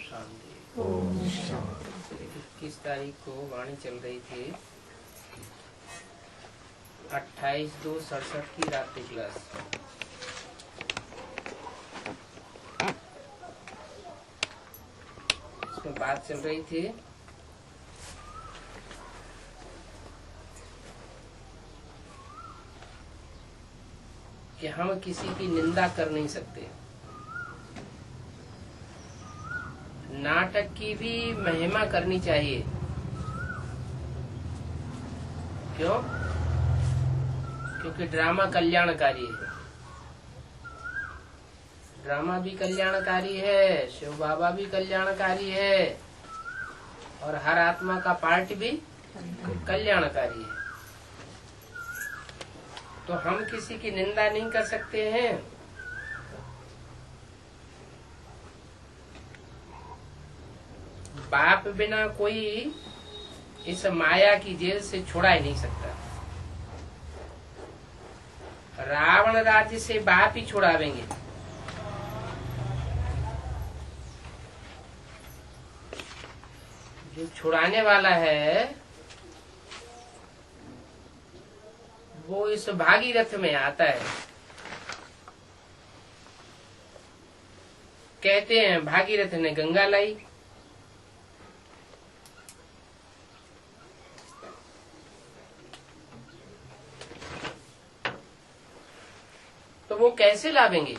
शांति। ओम शांति। 21 तारीख को वाणी चल रही थी 28/2/67 की रात्रि क्लास। इसमें बात चल रही थी कि हम किसी की निंदा कर नहीं सकते। नाटक की भी महिमा करनी चाहिए। क्यों? क्योंकि ड्रामा कल्याणकारी है। ड्रामा भी कल्याणकारी है, शिव बाबा भी कल्याणकारी है, और हर आत्मा का पार्ट भी कल्याणकारी है। तो हम किसी की निंदा नहीं कर सकते हैं। बाप बिना कोई इस माया की जेल से छुड़ा ही नहीं सकता। रावण राज्य से बाप ही छुड़ावेंगे। जो छुड़ाने वाला है वो इस भागीरथ में आता है। कहते हैं भागीरथ ने गंगा लाई, तो वो कैसे लावेंगे?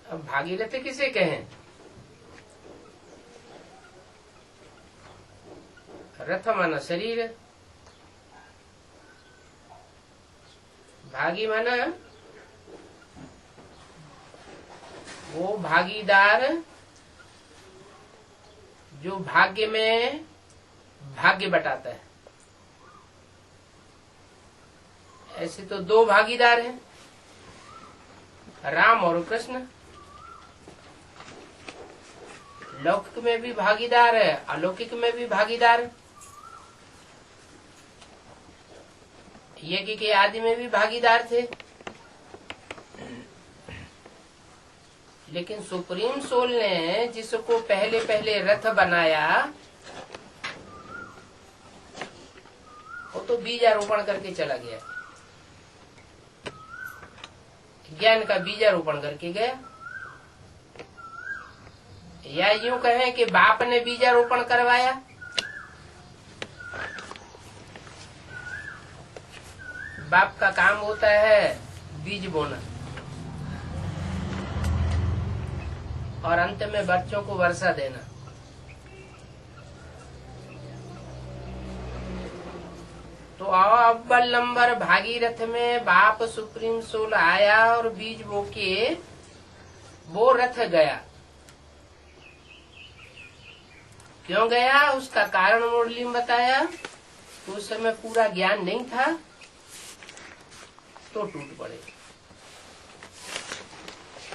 अब भागीरथ किसे कहें? रथ माना शरीर, भागी माना वो भागीदार जो भाग्य में भाग्य बटाता है। ऐसे तो दो भागीदार हैं, राम और कृष्ण। लौकिक में भी भागीदार है, अलौकिक में भी भागीदार है। यज्ञ के आदि में भी भागीदार थे। लेकिन सुप्रीम सोल ने जिसको पहले पहले रथ बनाया वो तो बीजारोपण करके चला गया। ज्ञान का बीजारोपण करके गया। या यूं कहें कि बाप ने बीजारोपण करवाया। बाप का काम होता है बीज बोना और अंत में बच्चों को वर्षा देना। तो अव्वल नंबर भागीरथ में बाप सुप्रीम सोल आया और बीज बो के वो रथ गया। क्यों गया? उसका कारण मुरली में बताया। तो उस समय पूरा ज्ञान नहीं था तो टूट पड़े।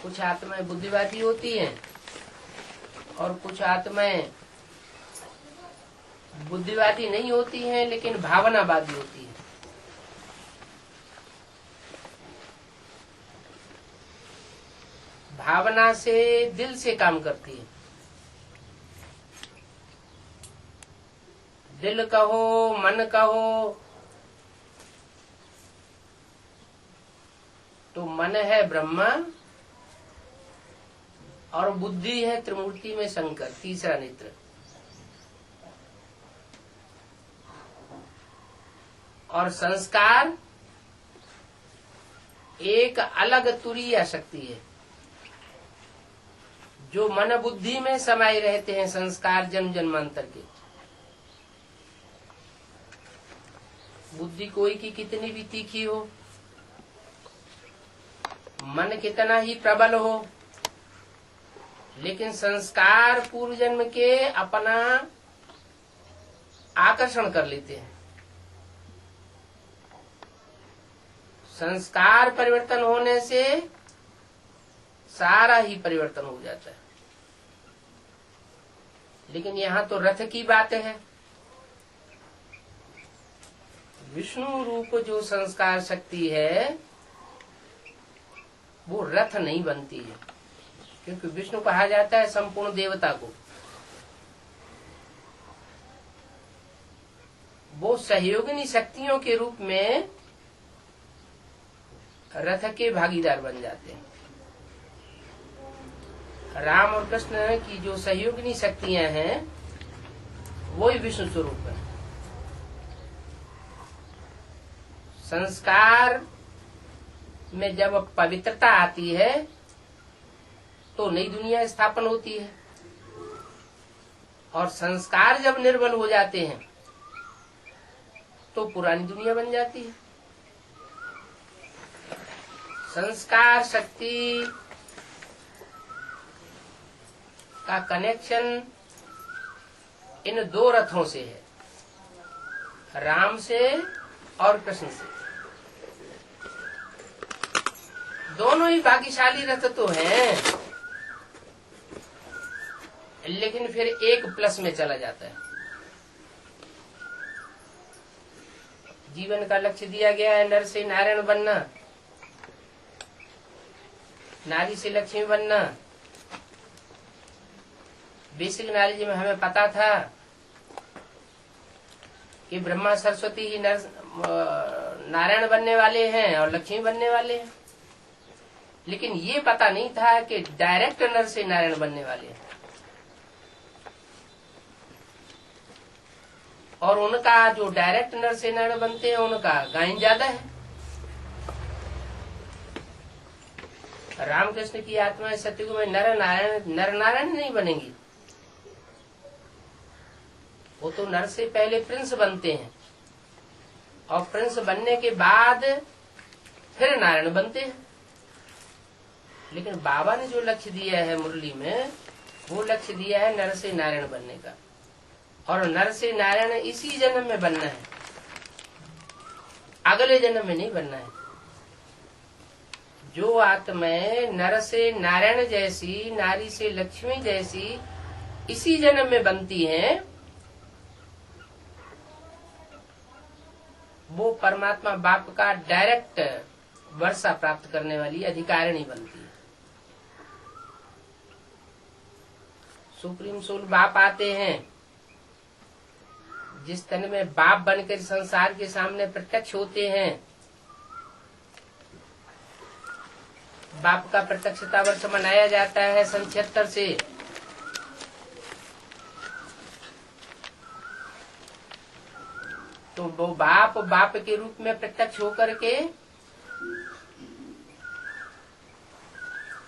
कुछ आत्माएं बुद्धिवादी होती हैं और कुछ आत्माएं बुद्धिवादी नहीं होती हैं लेकिन भावनावादी होती हैं। भावना से, दिल से काम करती है। दिल कहो, मन कहो, तो मन है ब्रह्मा और बुद्धि है त्रिमूर्ति में शंकर, तीसरा नेत्र। और संस्कार एक अलग तुरीय शक्ति है जो मन बुद्धि में समाये रहते हैं। संस्कार जन्म जन्मांतर के। बुद्धि कोई की कितनी भी तीखी हो, मन कितना ही प्रबल हो, लेकिन संस्कार पूर्व जन्म के अपना आकर्षण कर लेते हैं। संस्कार परिवर्तन होने से सारा ही परिवर्तन हो जाता है। लेकिन यहाँ तो रथ की बात है। विष्णु रूप जो संस्कार शक्ति है वो रथ नहीं बनती है, क्योंकि विष्णु कहा जाता है संपूर्ण देवता को। वो सहयोगिनी शक्तियों के रूप में रथ के भागीदार बन जाते हैं। राम और कृष्ण की जो सहयोगिनी शक्तियां हैं वही विष्णु स्वरूप है। संस्कार में जब पवित्रता आती है तो नई दुनिया स्थापन होती है, और संस्कार जब निर्बल हो जाते हैं तो पुरानी दुनिया बन जाती है। संस्कार शक्ति का कनेक्शन इन दो रथों से है, राम से और कृष्ण से। दोनों ही भाग्यशाली रथ तो हैं, लेकिन फिर एक प्लस में चला जाता है। जीवन का लक्ष्य दिया गया है नर से नारायण बनना, नारी से लक्ष्मी बनना। बेसिक नॉलेज में हमें पता था कि ब्रह्मा सरस्वती ही नारायण बनने वाले हैं और लक्ष्मी बनने वाले हैं, लेकिन ये पता नहीं था कि डायरेक्ट नर से नारायण बनने वाले हैं। और उनका जो डायरेक्ट नर से नारायण बनते हैं उनका गायन ज्यादा है। रामकृष्ण की आत्मा सतयुग में नर नारायण नहीं बनेंगी, वो तो नर से पहले प्रिंस बनते हैं और प्रिंस बनने के बाद फिर नारायण बनते हैं। लेकिन बाबा ने जो लक्ष्य दिया है मुरली में, वो लक्ष्य दिया है नर से नारायण बनने का, और नर से नारायण इसी जन्म में बनना है, अगले जन्म में नहीं बनना है। जो आत्माएं नर से नारायण जैसी, नारी से लक्ष्मी जैसी इसी जन्म में बनती हैं, वो परमात्मा बाप का डायरेक्ट वर्षा प्राप्त करने वाली अधिकारिणी बनती है। सुप्रीम सोल बाप आते हैं, जिस तन में बाप बनकर संसार के सामने प्रत्यक्ष होते हैं। बाप का प्रत्यक्षता वर्ष मनाया जाता है सन 76 से। तो वो बाप के रूप में प्रत्यक्ष होकर के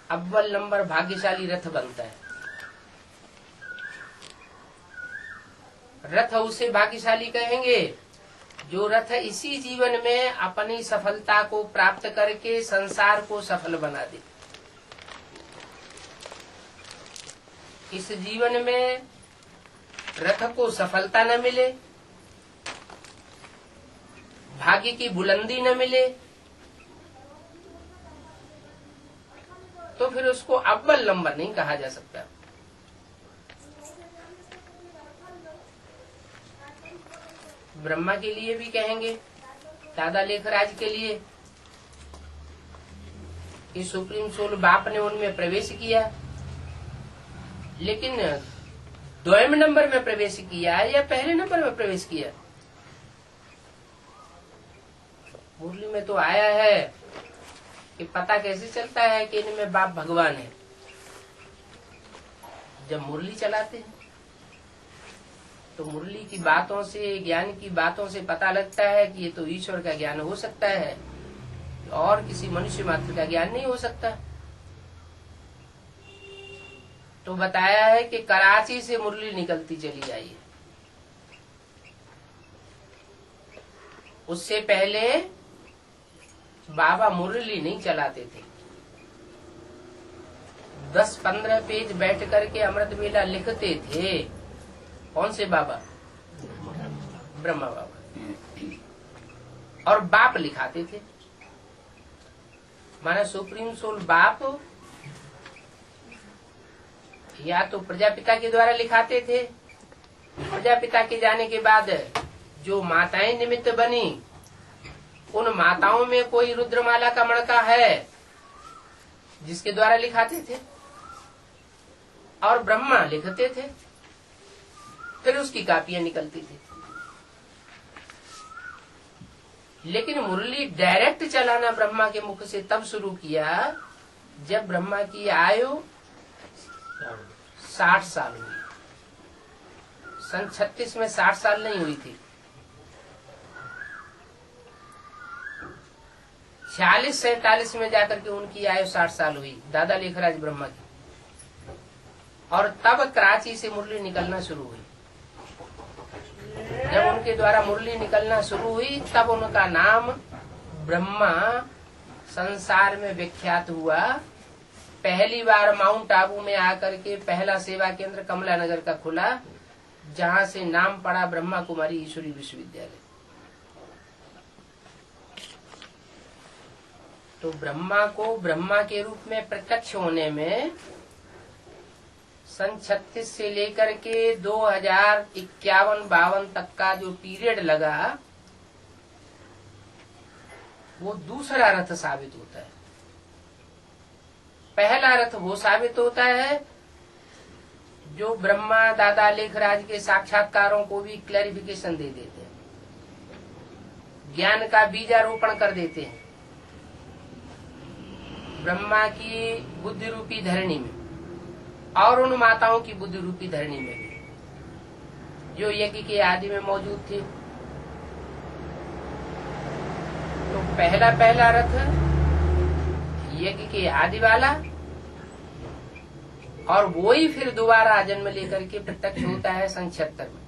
अव्वल नंबर भाग्यशाली रथ बनता है। रथ उसे भाग्यशाली कहेंगे जो रथ इसी जीवन में अपनी सफलता को प्राप्त करके संसार को सफल बना दे। इस जीवन में रथ को सफलता न मिले, भाग्य की बुलंदी न मिले, तो फिर उसको अव्वल नंबर नहीं कहा जा सकता। ब्रह्मा के लिए भी कहेंगे, दादा लेखराज के लिए, कि सुप्रीम सोल बाप ने उनमें प्रवेश किया, लेकिन 2वें नंबर में प्रवेश किया या पहले नंबर में प्रवेश किया। मुरली में तो आया है कि पता कैसे चलता है कि इनमें बाप भगवान है। जब मुरली चलाते हैं तो मुरली की बातों से, ज्ञान की बातों से पता लगता है कि ये तो ईश्वर का ज्ञान हो सकता है और किसी मनुष्य मात्र का ज्ञान नहीं हो सकता। तो बताया है कि कराची से मुरली निकलती चली आई है। उससे पहले बाबा मुरली नहीं चलाते थे। 10-15 पेज बैठ करके अमृत वेला लिखते थे। कौन से बाबा? ब्रह्मा बाबा। और बाप लिखाते थे, माना सुप्रीम सोल बाप या तो प्रजापिता के द्वारा लिखाते थे। प्रजापिता के जाने के बाद जो माताएं निमित्त बनी, उन माताओं में कोई रुद्रमाला का मणका है जिसके द्वारा लिखाते थे, और ब्रह्मा लिखते थे, फिर उसकी कापियां निकलती थी। लेकिन मुरली डायरेक्ट चलाना ब्रह्मा के मुख से तब शुरू किया जब ब्रह्मा की आयु 60 साल हुई। सन 36 में 60 साल नहीं हुई थी, 46-47 में जाकर के उनकी आयु 60 साल हुई, दादा लेखराज ब्रह्मा की। और तब कराची से मुरली निकलना शुरू हुई। जब उनके द्वारा मुरली निकलना शुरू हुई तब उनका नाम ब्रह्मा संसार में विख्यात हुआ। पहली बार माउंट आबू में आकर के पहला सेवा केंद्र कमला नगर का खुला, जहां से नाम पड़ा ब्रह्मा कुमारी ईश्वरी विश्वविद्यालय। तो ब्रह्मा को ब्रह्मा के रूप में प्रत्यक्ष होने में सन 36 से लेकर के 2051-52 तक का जो पीरियड लगा, वो दूसरा रथ साबित होता है। पहला रथ वो साबित होता है जो ब्रह्मा दादा लेखराज के साक्षात्कारों को भी क्लैरिफिकेशन दे देते हैं, ज्ञान का बीजारोपण कर देते हैं ब्रह्मा की बुद्धि रूपी धरणी में और उन माताओं की बुद्धि रूपी धरणी में भी, जो यज्ञ के आदि में मौजूद थी। तो पहला रथ यज्ञ के आदि वाला, और वो ही फिर दोबारा जन्म लेकर के प्रत्यक्ष होता है सन 76 में।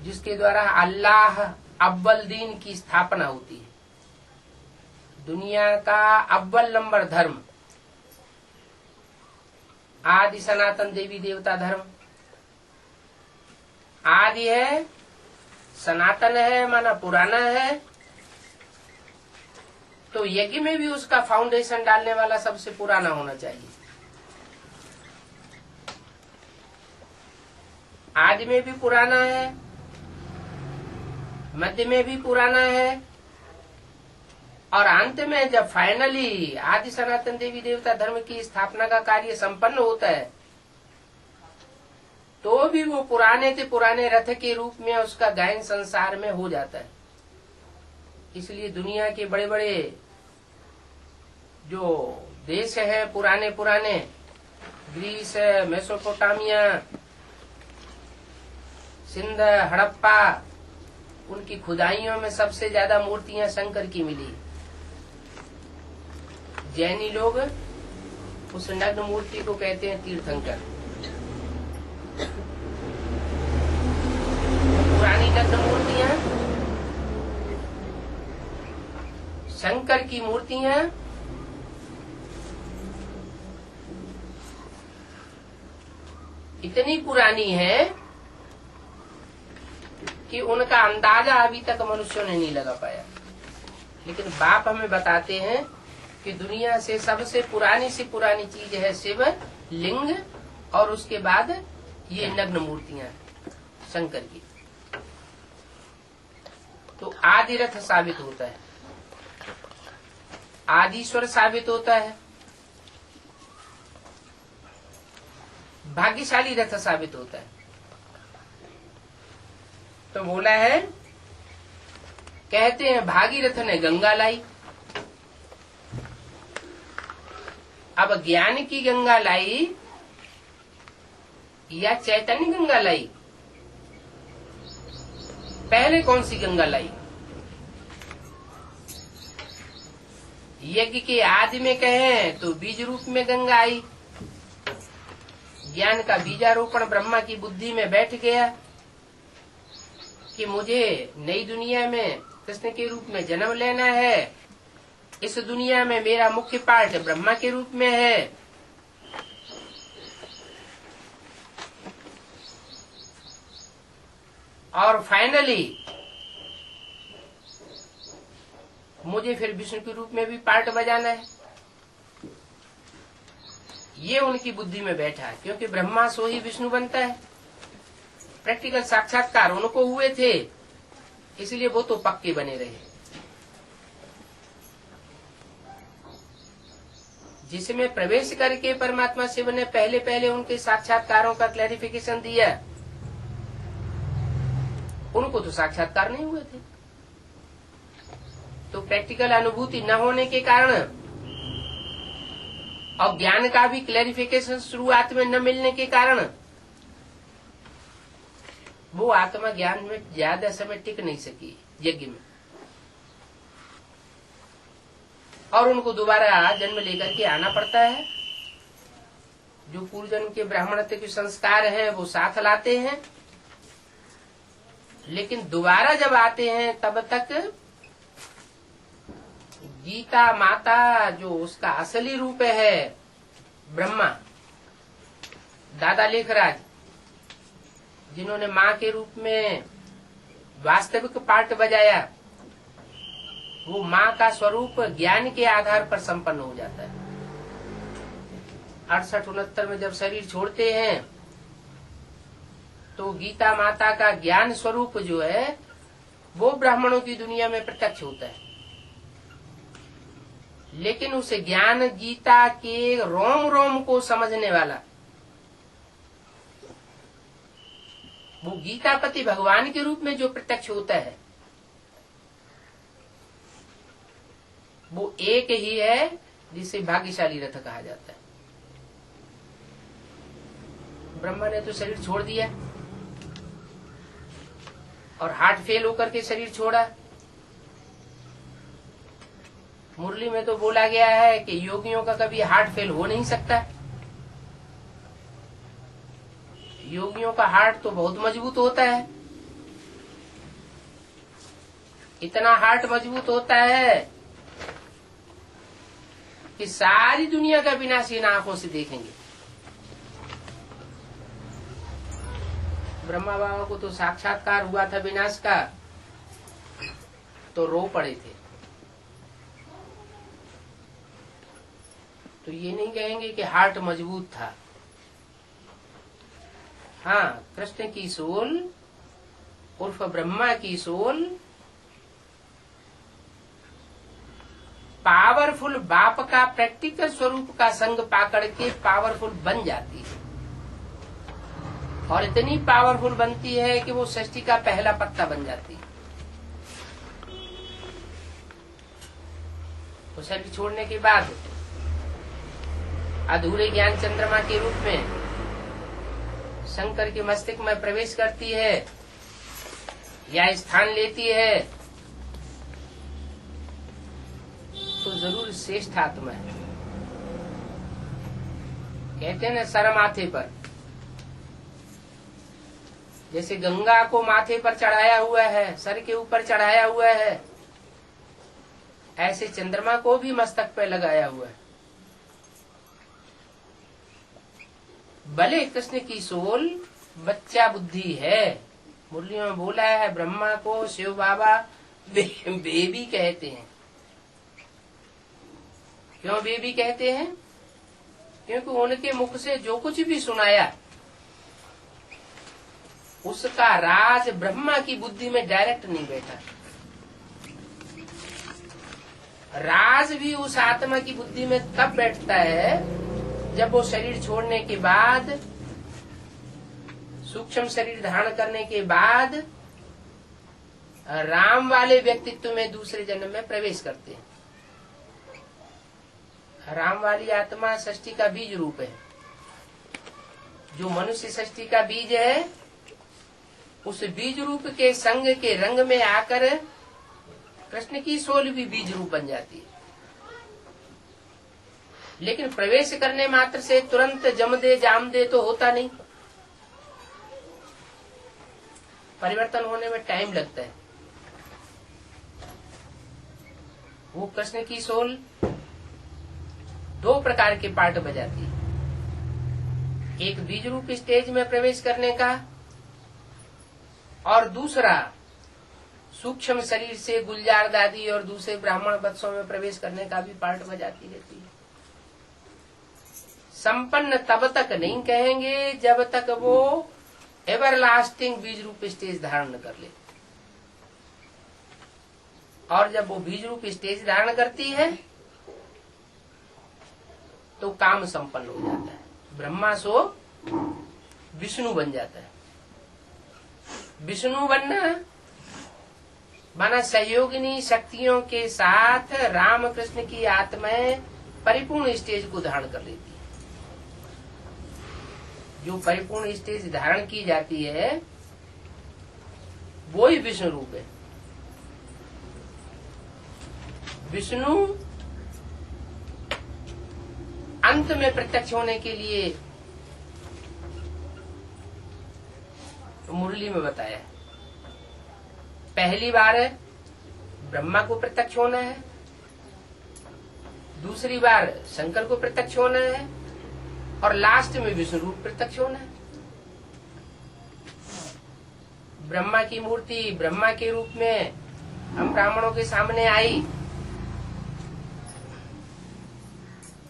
जिसके द्वारा अल्लाह अव्वल दीन की स्थापना होती है। दुनिया का अव्वल नंबर धर्म आदि सनातन देवी देवता धर्म आदि है, सनातन है माना पुराना है। तो यज्ञ में भी उसका फाउंडेशन डालने वाला सबसे पुराना होना चाहिए। आदि में भी पुराना है, मध्य में भी पुराना है, और अंत में जब फाइनली आदि सनातन देवी देवता धर्म की स्थापना का कार्य संपन्न होता है, तो भी वो पुराने से पुराने रथ के रूप में उसका गायन संसार में हो जाता है। इसलिए दुनिया के बड़े बड़े जो देश है पुराने पुराने, ग्रीस, मेसोपोटामिया, सिंध, हड़प्पा, उनकी खुदाइयों में सबसे ज्यादा मूर्तियां शंकर की मिली। जैनी लोग उस नग्न मूर्ति को कहते हैं तीर्थंकर। पुरानी नग्न मूर्तियां शंकर की मूर्तियां इतनी पुरानी है कि उनका अंदाजा अभी तक मनुष्यों ने नहीं लगा पाया। लेकिन बाप हमें बताते हैं कि दुनिया से सबसे पुरानी से पुरानी चीज है शिव लिंग, और उसके बाद ये नग्न मूर्तियां शंकर की। तो आदि रथ साबित होता है, आदिश्वर साबित होता है, भाग्यशाली रथ साबित होता है। तो बोला है, कहते हैं भागीरथ ने गंगा लाई। अब ज्ञान की गंगा लाई या चैतन्य गंगा लाई? पहले कौन सी गंगा लाई? यज्ञ के आदि में कहें तो बीज रूप में गंगा आई। ज्ञान का बीजारोपण ब्रह्मा की बुद्धि में बैठ गया कि मुझे नई दुनिया में कृष्ण के रूप में जन्म लेना है। इस दुनिया में मेरा मुख्य पार्ट ब्रह्मा के रूप में है। और फाइनली मुझे फिर विष्णु के रूप में भी पार्ट बजाना है। ये उनकी बुद्धि में बैठा है, क्योंकि ब्रह्मा सो ही विष्णु बनता है। प्रैक्टिकल साक्षात्कार उनको हुए थे, इसलिए वो तो पक्के बने रहे। जिसमें प्रवेश करके परमात्मा शिव ने पहले पहले उनके साक्षात्कारों का क्लैरिफिकेशन दिया, उनको तो साक्षात्कार नहीं हुए थे। तो प्रैक्टिकल अनुभूति न होने के कारण और ज्ञान का भी क्लैरिफिकेशन शुरुआत में न मिलने के कारण वो आत्मा ज्ञान में ज्यादा समय टिक नहीं सकी यज्ञ में, और उनको दोबारा जन्म लेकर के आना पड़ता है। जो पूर्व जन्म के ब्राह्मणत्व के संस्कार हैं वो साथ लाते हैं, लेकिन दोबारा जब आते हैं तब तक गीता माता जो उसका असली रूप है ब्रह्मा, दादा लेखराज जिन्होंने माँ के रूप में वास्तविक पार्ट बजाया, वो माँ का स्वरूप ज्ञान के आधार पर संपन्न हो जाता है। 68-69 में जब शरीर छोड़ते हैं तो गीता माता का ज्ञान स्वरूप जो है वो ब्राह्मणों की दुनिया में प्रत्यक्ष होता है, लेकिन उस ज्ञान गीता के रोम रोम को समझने वाला वो गीतापति भगवान के रूप में जो प्रत्यक्ष होता है वो एक ही है, जिसे भाग्यशाली रथ कहा जाता है। ब्रह्मा ने तो शरीर छोड़ दिया और हार्ट फेल होकर के शरीर छोड़ा। मुरली में तो बोला गया है कि योगियों का कभी हार्ट फेल हो नहीं सकता। योगियों का हार्ट तो बहुत मजबूत होता है, इतना हार्ट मजबूत होता है कि सारी दुनिया का विनाश इन आंखों से देखेंगे। ब्रह्मा बाबा को तो साक्षात्कार हुआ था विनाश का, तो रो पड़े थे। तो ये नहीं कहेंगे कि हार्ट मजबूत था। हाँ, कृष्ण की सोल उर्फ ब्रह्मा की सोल पावरफुल बाप का प्रैक्टिकल स्वरूप का संग पाकड़ के पावरफुल बन जाती है, और इतनी पावरफुल बनती है कि वो सृष्टि का पहला पत्ता बन जाती है। तो शरीर छोड़ने के बाद अधूरे ज्ञान चंद्रमा के रूप में शंकर के मस्तिष्क में प्रवेश करती है या स्थान लेती है, तो जरूर श्रेष्ठ आत्मा है। कहते हैं ना, सर माथे पर, जैसे गंगा को माथे पर चढ़ाया हुआ है, सर के ऊपर चढ़ाया हुआ है, ऐसे चंद्रमा को भी मस्तक पर लगाया हुआ है। भले कृष्ण की सोल बच्चा बुद्धि है। मुरलियों में बोला है ब्रह्मा को शिव बाबा बेबी कहते हैं। क्यों बेबी कहते हैं? क्योंकि उनके मुख से जो कुछ भी सुनाया उसका राज ब्रह्मा की बुद्धि में डायरेक्ट नहीं बैठा। राज भी उस आत्मा की बुद्धि में तब बैठता है जब वो शरीर छोड़ने के बाद, सूक्ष्म शरीर धारण करने के बाद राम वाले व्यक्तित्व में दूसरे जन्म में प्रवेश करते हैं। राम वाली आत्मा सृष्टि का बीज रूप है। जो मनुष्य सृष्टि का बीज है, उस बीज रूप के संग के रंग में आकर कृष्ण की सोल भी बीज रूप बन जाती है। लेकिन प्रवेश करने मात्र से तुरंत जम दे जाम दे तो होता नहीं, परिवर्तन होने में टाइम लगता है। वो कृष्ण की सोल दो प्रकार के पार्ट बजाती है। एक बीज रूप स्टेज में प्रवेश करने का, और दूसरा सूक्ष्म शरीर से गुलजार दादी और दूसरे ब्राह्मण वत्सों में प्रवेश करने का भी पार्ट बजाती रहती है। संपन्न तब तक नहीं कहेंगे जब तक वो एवरलास्टिंग बीज रूप स्टेज धारण कर ले, और जब वो बीज रूप स्टेज धारण करती है तो काम संपन्न हो जाता है। ब्रह्मा सो विष्णु बन जाता है। विष्णु बनना माना सहयोगिनी शक्तियों के साथ रामकृष्ण की आत्माएं परिपूर्ण स्टेज को धारण कर लेती है। जो परिपूर्ण स्टेज धारण की जाती है वो ही विष्णु रूप है। विष्णु अंत में प्रत्यक्ष होने के लिए मुरली में बताया। पहली बार ब्रह्मा को प्रत्यक्ष होना है, दूसरी बार शंकर को प्रत्यक्ष होना है और लास्ट में विष्णु रूप प्रत्यक्ष होना है। ब्रह्मा की मूर्ति ब्रह्मा के रूप में हम ब्राह्मणों के सामने आई।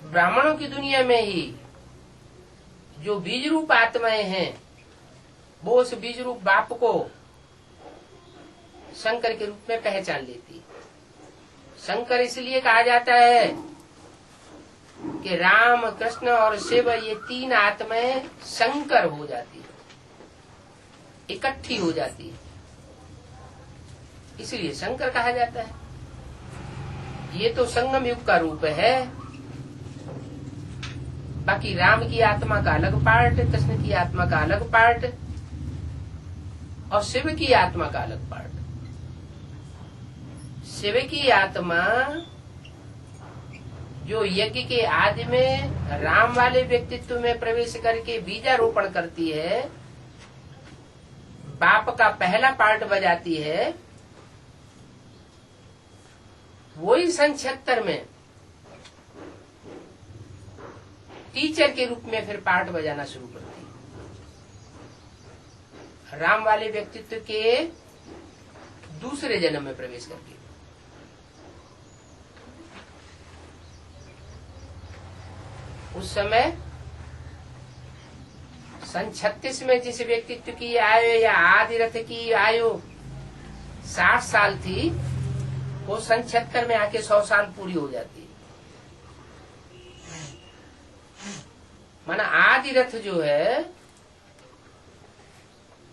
ब्राह्मणों की दुनिया में ही जो बीज रूप आत्माएं हैं वो उस बीज रूप बाप को शंकर के रूप में पहचान लेती। शंकर इसलिए कहा जाता है कि राम कृष्ण और शिव ये तीन आत्माएं शंकर हो जाती है, इकट्ठी हो जाती है, इसलिए शंकर कहा जाता है। ये तो संगम युग का रूप है। बाकी राम की आत्मा का अलग पार्ट, कृष्ण की आत्मा का अलग पार्ट और शिव की आत्मा का अलग पार्ट। शिव की आत्मा जो यज्ञ के आदि में राम वाले व्यक्तित्व में प्रवेश करके बीजारोपण करती है, बाप का पहला पार्ट बजाती है, वही सन 76 में टीचर के रूप में फिर पार्ट बजाना शुरू करती है, राम वाले व्यक्तित्व के दूसरे जन्म में प्रवेश करके। उस समय सन 36 में जिस व्यक्तित्व की आयु या आदि रथ की आयु 60 साल थी, वो सन 76 में आके 100 साल पूरी हो जाती है। माना आदि रथ जो है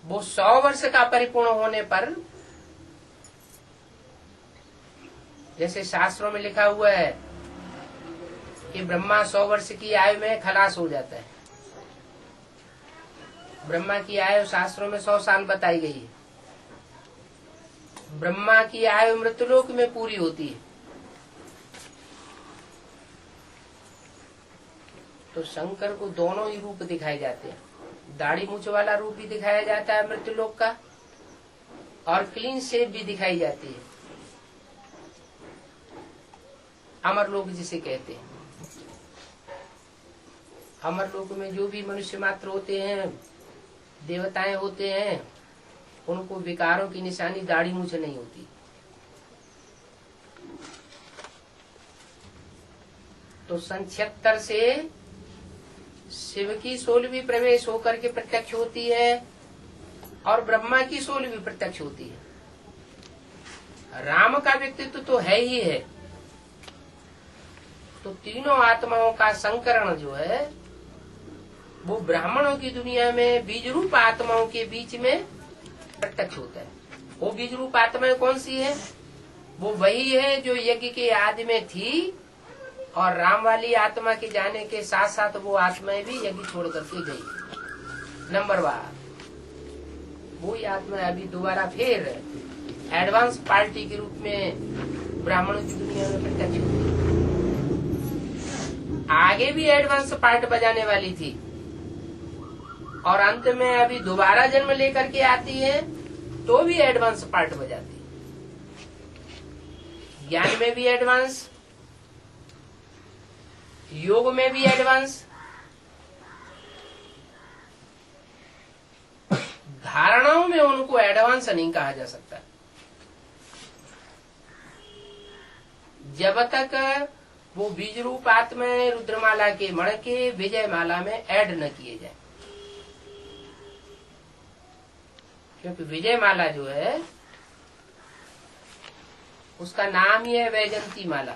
वो 100 वर्ष का परिपूर्ण होने पर, जैसे शास्त्रों में लिखा हुआ है कि ब्रह्मा 100 वर्ष की आयु में खलास हो जाता है। ब्रह्मा की आयु शास्त्रों में 100 साल बताई गई है। ब्रह्मा की आयु मृत्युलोक में पूरी होती है। तो शंकर को दोनों ही रूप दिखाए जाते हैं। दाढ़ी मूछ वाला रूप भी दिखाया जाता है मृत्युलोक का, और क्लीन शेव भी दिखाई जाती है, अमरलोक जिसे कहते हैं। अमरलोक में जो भी मनुष्य मात्र होते हैं, देवताएं होते हैं, उनको विकारों की निशानी दाढ़ी मूछ नहीं होती। तो सन 76 से शिव की 16वीं प्रवेश होकर के प्रत्यक्ष होती है और ब्रह्मा की 16वीं प्रत्यक्ष होती है। राम का व्यक्तित्व तो है ही है। तो तीनों आत्माओं का संकरण जो है वो ब्राह्मणों की दुनिया में बीज रूप आत्माओं के बीच में प्रत्यक्ष होता है। वो बीज रूप आत्माएं कौन सी है? वो वही है जो यज्ञ के आदि में थी, और राम वाली आत्मा के जाने के साथ साथ वो आत्माएं भी यज्ञ छोड़ करके गई। नंबर 12 वही आत्मा अभी दोबारा फिर एडवांस पार्टी के रूप में ब्राह्मणों की दुनिया में प्रत्यक्ष होती है। आगे भी एडवांस पार्ट बजाने वाली थी और अंत में अभी दोबारा जन्म लेकर के आती है तो भी एडवांस पार्ट बजाती है। ज्ञान में भी एडवांस, योग में भी एडवांस, धारणाओं में उनको एडवांस नहीं कहा जा सकता जब तक वो बीज रूप आत्मा रुद्रमाला के मण के विजय माला में ऐड न किए जाए। क्योंकि विजय माला जो है उसका नाम ही है वैजंती माला।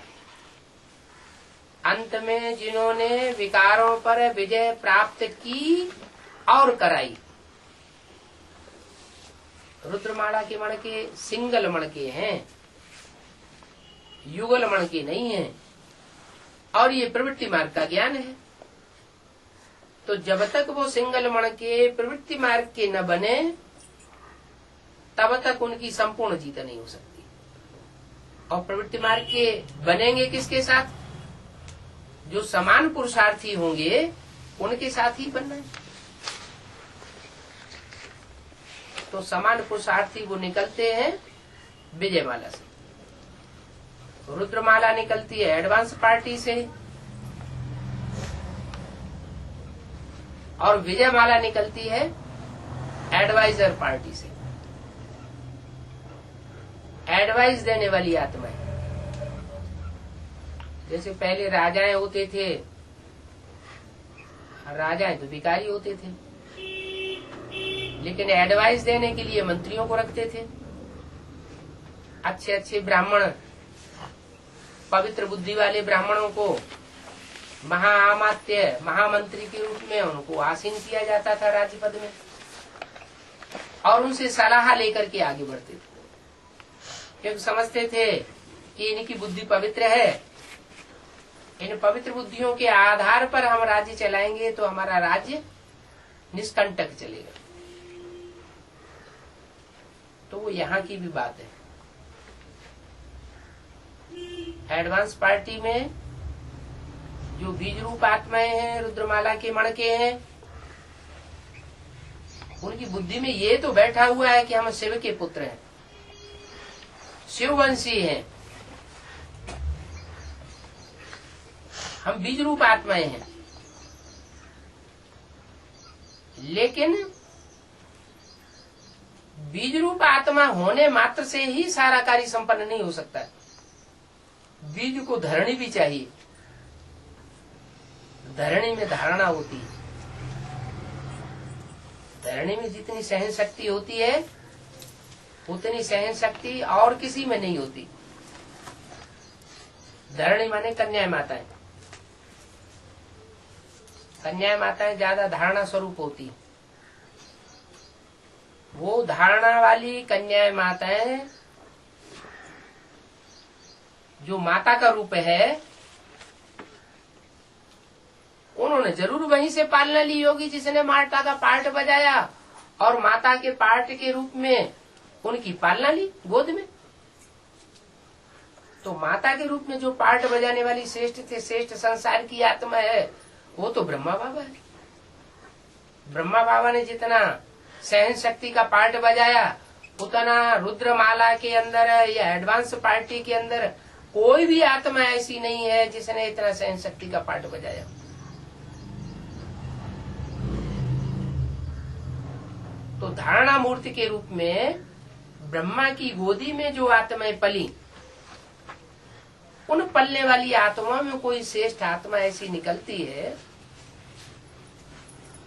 अंत में जिन्होंने विकारों पर विजय प्राप्त की और कराई। रुद्रमाला के मणके सिंगल मणके हैं, युगल मणके नहीं हैं, और ये प्रवृत्ति मार्ग का ज्ञान है। तो जब तक वो सिंगल मणके प्रवृत्ति मार्ग के न बने तब तक उनकी संपूर्ण जीत नहीं हो सकती। और प्रवृत्ति मार्ग के बनेंगे किसके साथ? जो समान पुरुषार्थी होंगे उनके साथ ही बनना है। तो समान पुरुषार्थी वो निकलते हैं विजयमाला से, रुद्रमाला निकलती है एडवांस पार्टी से, और विजयमाला निकलती है एडवाइजर पार्टी से। एडवाइस देने वाली आत्माएं, जैसे पहले राजाएं होते थे, राजाएं तो भिखारी होते थे, लेकिन एडवाइस देने के लिए मंत्रियों को रखते थे। अच्छे अच्छे ब्राह्मण, पवित्र बुद्धि वाले ब्राह्मणों को महाआमात्य, महामंत्री के रूप में उनको आसीन किया जाता था राज्यपद में, और उनसे सलाह लेकर के आगे बढ़ते थे, क्योंकि समझते थे कि इनकी बुद्धि पवित्र है, इन पवित्र बुद्धियों के आधार पर हम राज्य चलाएंगे तो हमारा राज्य निष्कंटक चलेगा। तो वो यहाँ की भी बात है। एडवांस पार्टी में जो बीज रूप आत्माएं हैं, रुद्रमाला के मणके हैं, उनकी बुद्धि में ये तो बैठा हुआ है कि हम शिव के पुत्र हैं, शिववंशी हैं, हम बीज रूप आत्माएं हैं। लेकिन बीज रूप आत्मा होने मात्र से ही सारा कार्य संपन्न नहीं हो सकता है। बीज को धरणी भी चाहिए, धरणी में धारणा होती है। धरणी में जितनी सहन शक्ति होती है उतनी सहन शक्ति और किसी में नहीं होती। धरणी माने कन्या माताएं, कन्या माताएं ज्यादा धारणा स्वरूप होती। वो धारणा वाली कन्या माताएं जो माता का रूप है, उन्होंने जरूर वहीं से पालना ली होगी जिसने माता का पार्ट बजाया, और माता के पार्ट के रूप में उनकी पालना ली गोद में। तो माता के रूप में जो पार्ट बजाने वाली श्रेष्ठ थे, श्रेष्ठ संसार की आत्मा है, वो तो ब्रह्मा बाबा है। ब्रह्मा बाबा ने जितना सहन शक्ति का पार्ट बजाया, उतना रुद्रमाला के अंदर या एडवांस पार्टी के अंदर कोई भी आत्मा ऐसी नहीं है जिसने इतना सहन शक्ति का पार्ट बजाया। तो धारणा मूर्ति के रूप में ब्रह्मा की गोदी में जो आत्माएं पली, उन पलने वाली आत्मा में कोई श्रेष्ठ आत्मा ऐसी निकलती है,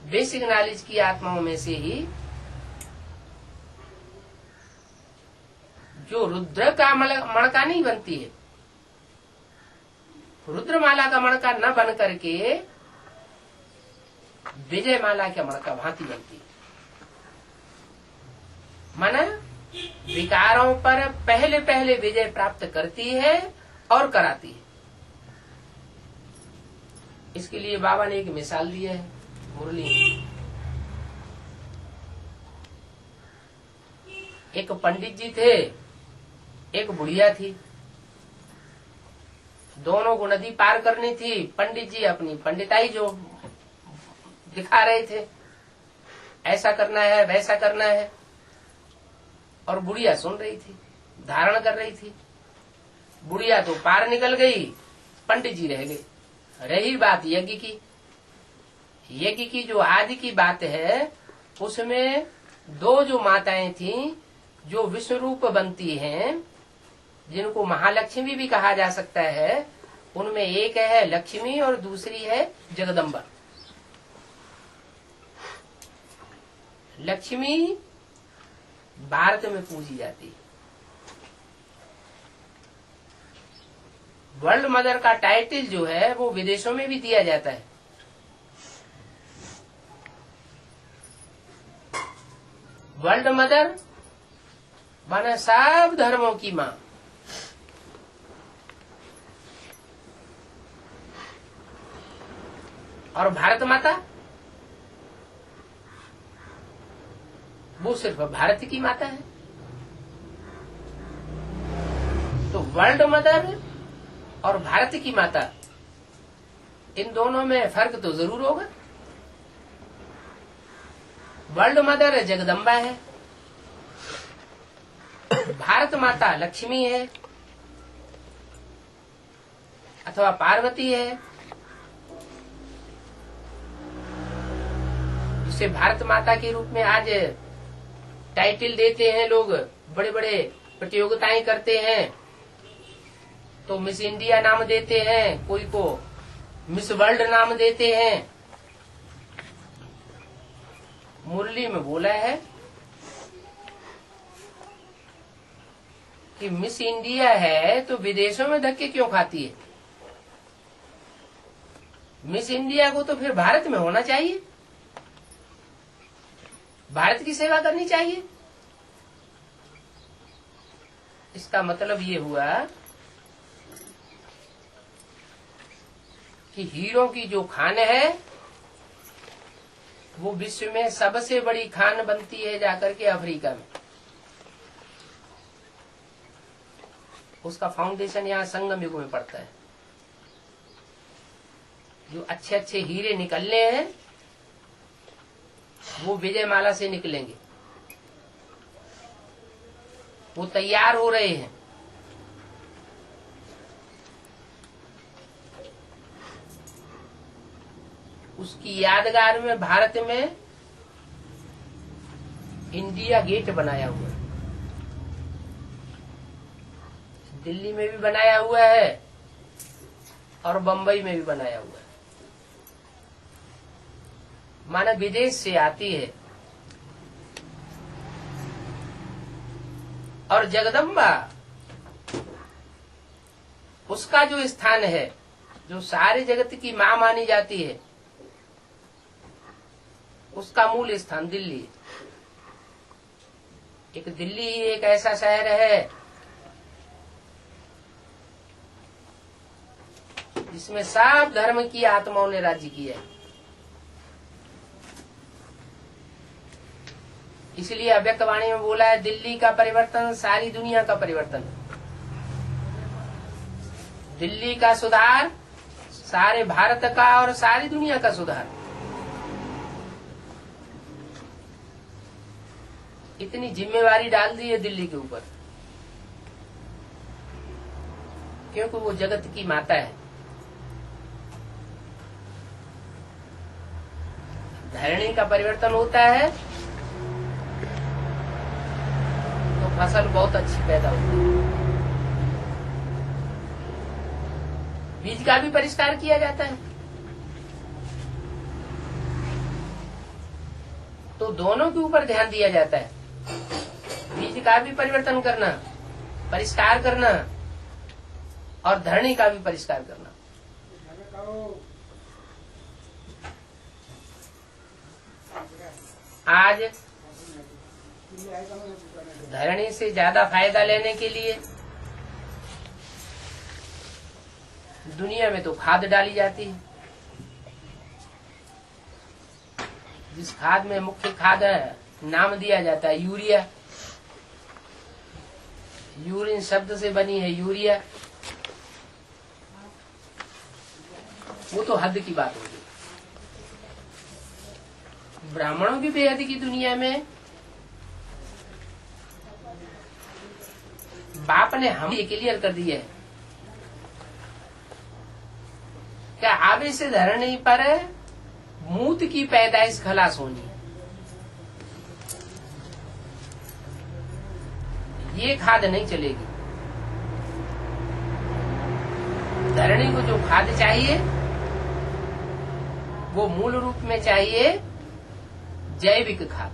बेसिक नॉलेज की आत्माओं में से ही, जो रुद्र का मणका नहीं बनती है, रुद्रमाला का मणका न बन करके विजयमाला का मणका भांति बनती है। माना विकारों पर पहले पहले विजय प्राप्त करती है और कराती है। इसके लिए बाबा ने एक मिसाल दी है मुरली। एक पंडित जी थे, एक बुढ़िया थी, दोनों को नदी पार करनी थी। पंडित जी अपनी पंडिताई जो दिखा रहे थे, ऐसा करना है वैसा करना है, और बुढ़िया सुन रही थी, धारण कर रही थी। बुढ़िया तो पार निकल गई, पंडित जी रह गए। रही बात यज्ञ की, यज्ञ की जो आदि की बात है, उसमें दो जो माताएं थीं जो विश्व रूप बनती हैं, जिनको महालक्ष्मी भी कहा जा सकता है, उनमें एक है लक्ष्मी और दूसरी है जगदम्बा। लक्ष्मी भारत में पूजी जाती है, वर्ल्ड मदर का टाइटल जो है वो विदेशों में भी दिया जाता है। वर्ल्ड मदर माने सब धर्मों की मां। और भारत माता वो सिर्फ भारत की माता है। तो वर्ल्ड मदर और भारत की माता, इन दोनों में फर्क तो जरूर होगा। वर्ल्ड मदर जगदम्बा है, भारत माता लक्ष्मी है अथवा पार्वती है। जिसे भारत माता के रूप में आज टाइटल देते हैं लोग, बड़े बड़े प्रतियोगिताएं करते हैं, तो मिस इंडिया नाम देते हैं, कोई को मिस वर्ल्ड नाम देते हैं। मुरली में बोला है कि मिस इंडिया है तो विदेशों में धक्के क्यों खाती है? मिस इंडिया को तो फिर भारत में होना चाहिए, भारत की सेवा करनी चाहिए। इसका मतलब ये हुआ कि हीरो की जो खान है वो विश्व में सबसे बड़ी खान बनती है जाकर के अफ्रीका में। उसका फाउंडेशन यहाँ संगम युग में पड़ता है। जो अच्छे अच्छे हीरे निकलने हैं वो विजयमाला से निकलेंगे, वो तैयार हो रहे हैं। उसकी यादगार में भारत में इंडिया गेट बनाया हुआ है, दिल्ली में भी बनाया हुआ है और बंबई में भी बनाया हुआ है। माना विदेश से आती है। और जगदम्बा उसका जो स्थान है, जो सारे जगत की मां मानी जाती है, उसका मूल स्थान दिल्ली है। एक दिल्ली ही एक ऐसा शहर है जिसमें सब धर्म की आत्माओं ने राज्य किया है। इसलिए अव्यक्तवाणी में बोला है, दिल्ली का परिवर्तन सारी दुनिया का परिवर्तन। दिल्ली का सुधार सारे भारत का और सारी दुनिया का सुधार। इतनी जिम्मेवारी डाल दी है दिल्ली के ऊपर, क्योंकि वो जगत की माता है। धरणी का परिवर्तन होता है तो फसल बहुत अच्छी पैदा होती है। बीज का भी परिष्कार किया जाता है। तो दोनों के ऊपर ध्यान दिया जाता है, बीज का भी परिवर्तन करना, परिष्कार करना, और धरणी का भी परिष्कार करना। आज धरणी से ज्यादा फायदा लेने के लिए दुनिया में तो खाद डाली जाती है। जिस खाद में मुख्य खाद है, नाम दिया जाता है यूरिया। यूरिन शब्द से बनी है यूरिया। वो तो हद की बात होगी। ब्राह्मणों की बेहद की दुनिया में बाप ने हम ये क्लियर कर दिया है क्या आवे से धरणी पर मूत की पैदाइश खलास होनी है। ये खाद नहीं चलेगी। धरणी को जो खाद चाहिए वो मूल रूप में चाहिए जैविक खाद।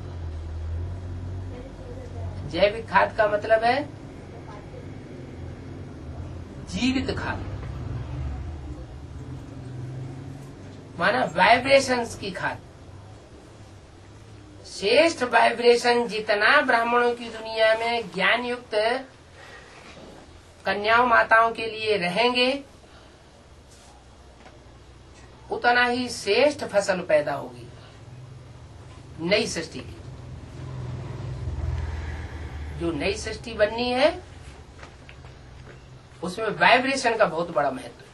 जैविक खाद का मतलब है जीवित खाद। माना वाइब्रेशंस की खातिर। श्रेष्ठ वाइब्रेशन जितना ब्राह्मणों की दुनिया में ज्ञान युक्त कन्याओं माताओं के लिए रहेंगे, उतना ही श्रेष्ठ फसल पैदा होगी नई सृष्टि की। जो नई सृष्टि बननी है उसमें वाइब्रेशन का बहुत बड़ा महत्व है।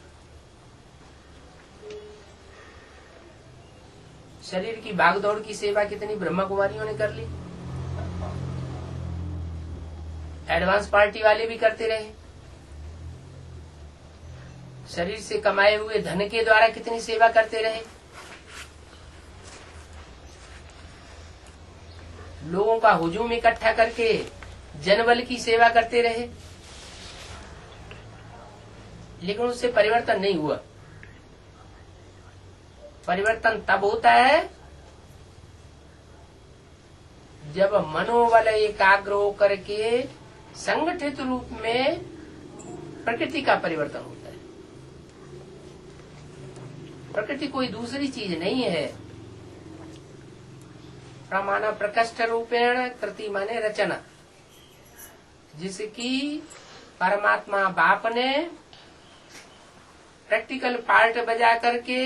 शरीर की भागदौड़ की सेवा कितनी ब्रह्मा कुमारियों ने कर ली, एडवांस पार्टी वाले भी करते रहे। शरीर से कमाए हुए धन के द्वारा कितनी सेवा करते रहे। लोगों का हुजूम इकट्ठा करके जनबल की सेवा करते रहे, लेकिन उससे परिवर्तन नहीं हुआ। परिवर्तन तब होता है जब मनोबल एकाग्र होकर के संगठित रूप में प्रकृति का परिवर्तन होता है। प्रकृति कोई दूसरी चीज नहीं है। प्रमाण प्रकष्ट रूपेण कृति माने रचना, जिसकी परमात्मा बाप ने प्रैक्टिकल पार्ट बजा करके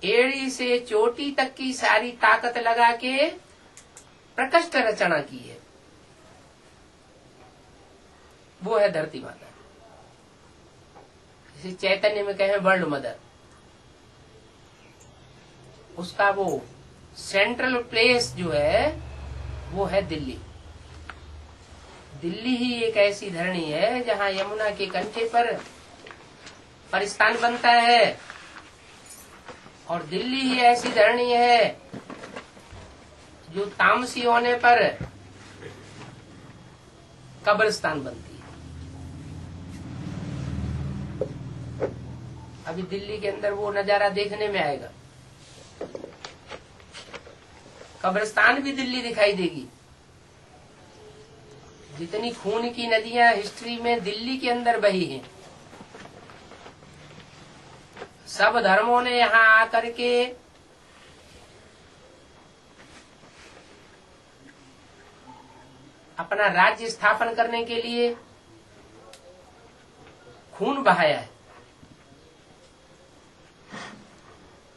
एड़ी से चोटी तक की सारी ताकत लगा के प्रकष्ट रचना की है, वो है धरती माता। इसे चैतन्य में कहें वर्ल्ड मदर। उसका वो सेंट्रल प्लेस जो है वो है दिल्ली। दिल्ली ही एक ऐसी धरणी है जहाँ यमुना के कंठे पर परिस्थान बनता है, और दिल्ली ही ऐसी धरणी है जो तामसी होने पर कब्रिस्तान बनती है। अभी दिल्ली के अंदर वो नजारा देखने में आएगा। कब्रिस्तान भी दिल्ली दिखाई देगी। जितनी खून की नदियां हिस्ट्री में दिल्ली के अंदर बही हैं, सब धर्मों ने यहाँ आकर के अपना राज्य स्थापन करने के लिए खून बहाया है।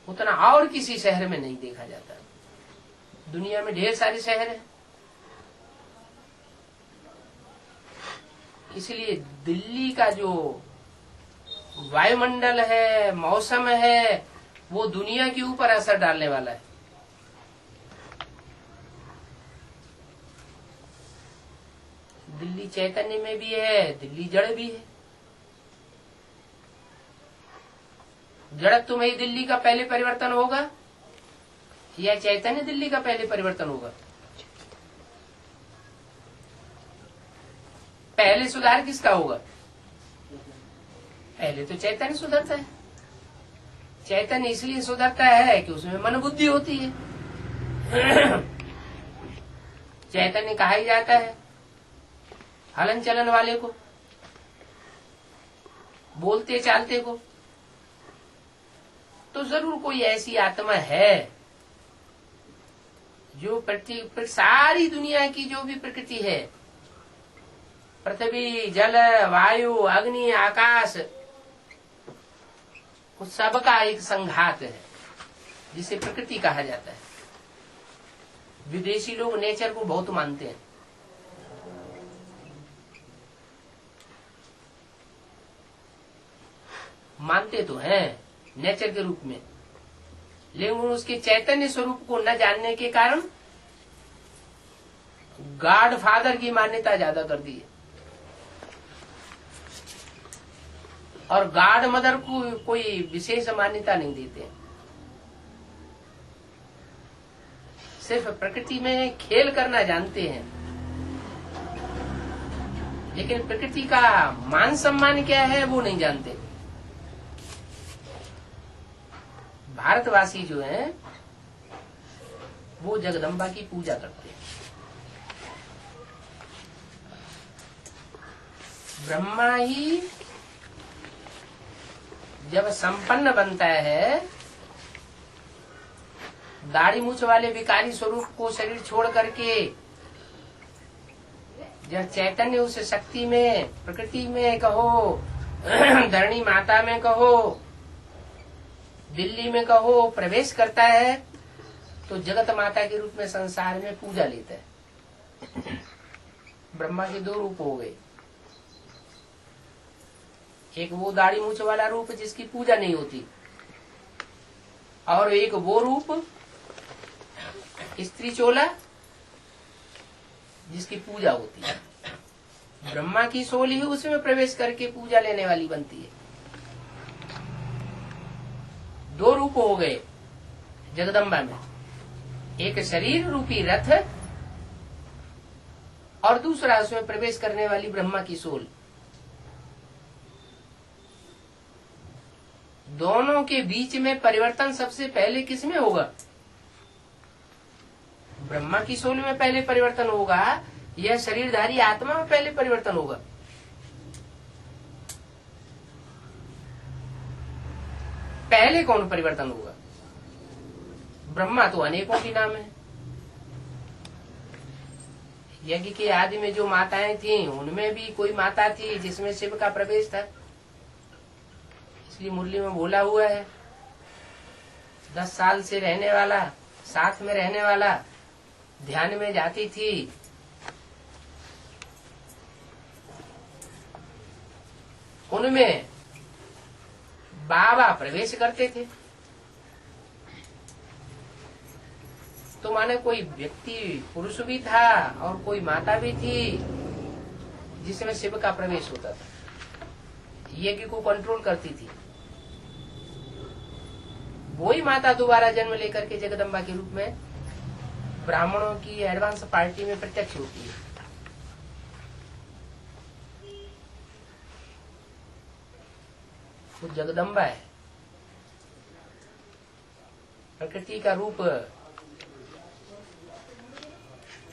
उतना और किसी शहर में नहीं देखा जाता। दुनिया में ढेर सारे शहर हैं, इसलिए दिल्ली का जो वायुमंडल है, मौसम है, वो दुनिया के ऊपर असर डालने वाला है। दिल्ली चैतन्य में भी है, दिल्ली जड़ भी है। जड़त्व में ही दिल्ली का पहले परिवर्तन होगा या चैतन्य दिल्ली का पहले परिवर्तन होगा? पहले सुधार किसका होगा? पहले तो चैतन्य सुधरता है। चैतन्य इसलिए सुधरता है कि उसमें मन बुद्धि होती है। चैतन्य कहा ही जाता है हलन चलन वाले को, बोलते चालते को। तो जरूर कोई ऐसी आत्मा है जो सारी दुनिया की जो भी प्रकृति है, पृथ्वी, जल, वायु, अग्नि, आकाश, उस सबका एक संघात है जिसे प्रकृति कहा जाता है। विदेशी लोग नेचर को बहुत मानते हैं। मानते तो हैं नेचर के रूप में, लेकिन उसके चैतन्य स्वरूप को न जानने के कारण गॉड फादर की मान्यता ज्यादा कर दी है, और गॉड मदर को कोई विशेष मान्यता नहीं देते। सिर्फ प्रकृति में खेल करना जानते हैं, लेकिन प्रकृति का मान सम्मान क्या है वो नहीं जानते। भारतवासी जो हैं वो जगदम्बा की पूजा करते हैं। ब्रह्मा ही जब संपन्न बनता है दाढ़ी मूछ वाले विकारी स्वरूप को शरीर छोड़ करके जब चैतन्य उस शक्ति में, प्रकृति में कहो, धरणी माता में कहो, दिल्ली में कहो, प्रवेश करता है तो जगत माता के रूप में संसार में पूजा लेता है। ब्रह्मा के दो रूप हो गए, एक वो दाढ़ी मूछ वाला रूप जिसकी पूजा नहीं होती, और एक वो रूप स्त्री चोला जिसकी पूजा होती है। ब्रह्मा की सोल ही उसमें प्रवेश करके पूजा लेने वाली बनती है। दो रूप हो गए जगदम्बा में, एक शरीर रूपी रथ और दूसरा उसमें प्रवेश करने वाली ब्रह्मा की सोल। दोनों के बीच में परिवर्तन सबसे पहले किसमें होगा? ब्रह्मा की सोल में पहले परिवर्तन होगा या शरीरधारी आत्मा में पहले परिवर्तन होगा? पहले कौन परिवर्तन होगा? ब्रह्मा तो अनेकों की नाम है। यज्ञ के आदि में जो माताएं थीं उनमें भी कोई माता थी जिसमें शिव का प्रवेश था, इसलिए मुरली में बोला हुआ है 10 साल से रहने वाला, साथ में रहने वाला, ध्यान में जाती थी, उनमें बाबा प्रवेश करते थे। तो माने कोई व्यक्ति पुरुष भी था और कोई माता भी थी जिसमें शिव का प्रवेश होता था, यज्ञ को कंट्रोल करती थी। वही माता दोबारा जन्म लेकर के जगदम्बा के रूप में ब्राह्मणों की एडवांस पार्टी में प्रत्यक्ष होती है। वो जगदम्बा है, प्रकृति का रूप।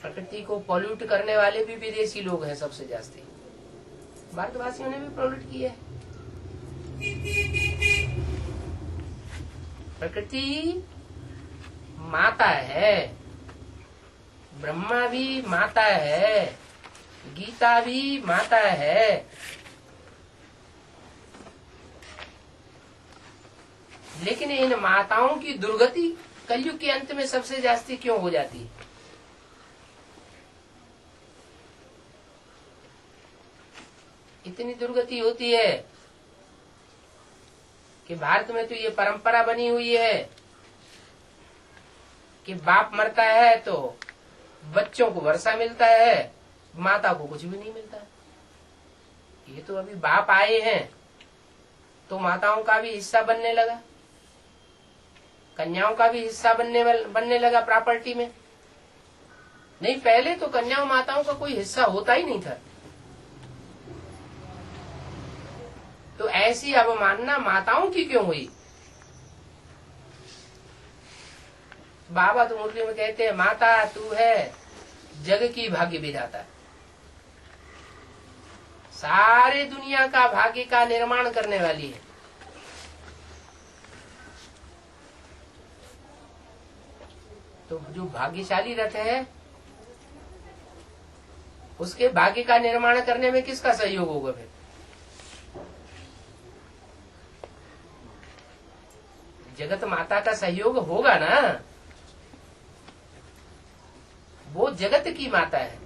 प्रकृति को पॉल्यूट करने वाले भी विदेशी लोग हैं सबसे जास्ती, भारतवासियों ने भी पॉल्यूट किया है। प्रकृति माता है, ब्रह्मा भी माता है, गीता भी माता है। लेकिन इन माताओं की दुर्गति कलयुग के अंत में सबसे जास्ती क्यों हो जाती है? इतनी दुर्गति होती है कि भारत में तो ये परंपरा बनी हुई है कि बाप मरता है तो बच्चों को वर्षा मिलता है, माता को कुछ भी नहीं मिलता। ये तो अभी बाप आए हैं तो माताओं का भी हिस्सा बनने लगा, कन्याओं का भी हिस्सा बनने लगा प्रॉपर्टी में। नहीं, पहले तो कन्याओं माताओं का कोई हिस्सा होता ही नहीं था। तो ऐसी अवमानना माताओं की क्यों हुई? बाबा तो मुरली में कहते हैं, माता तू है जग की भाग्य विधाता, सारे दुनिया का भाग्य का निर्माण करने वाली है। तो जो भाग्यशाली रथ है उसके भाग्य का निर्माण करने में किसका सहयोग होगा? फिर जगत माता का सहयोग होगा ना। वो जगत की माता है,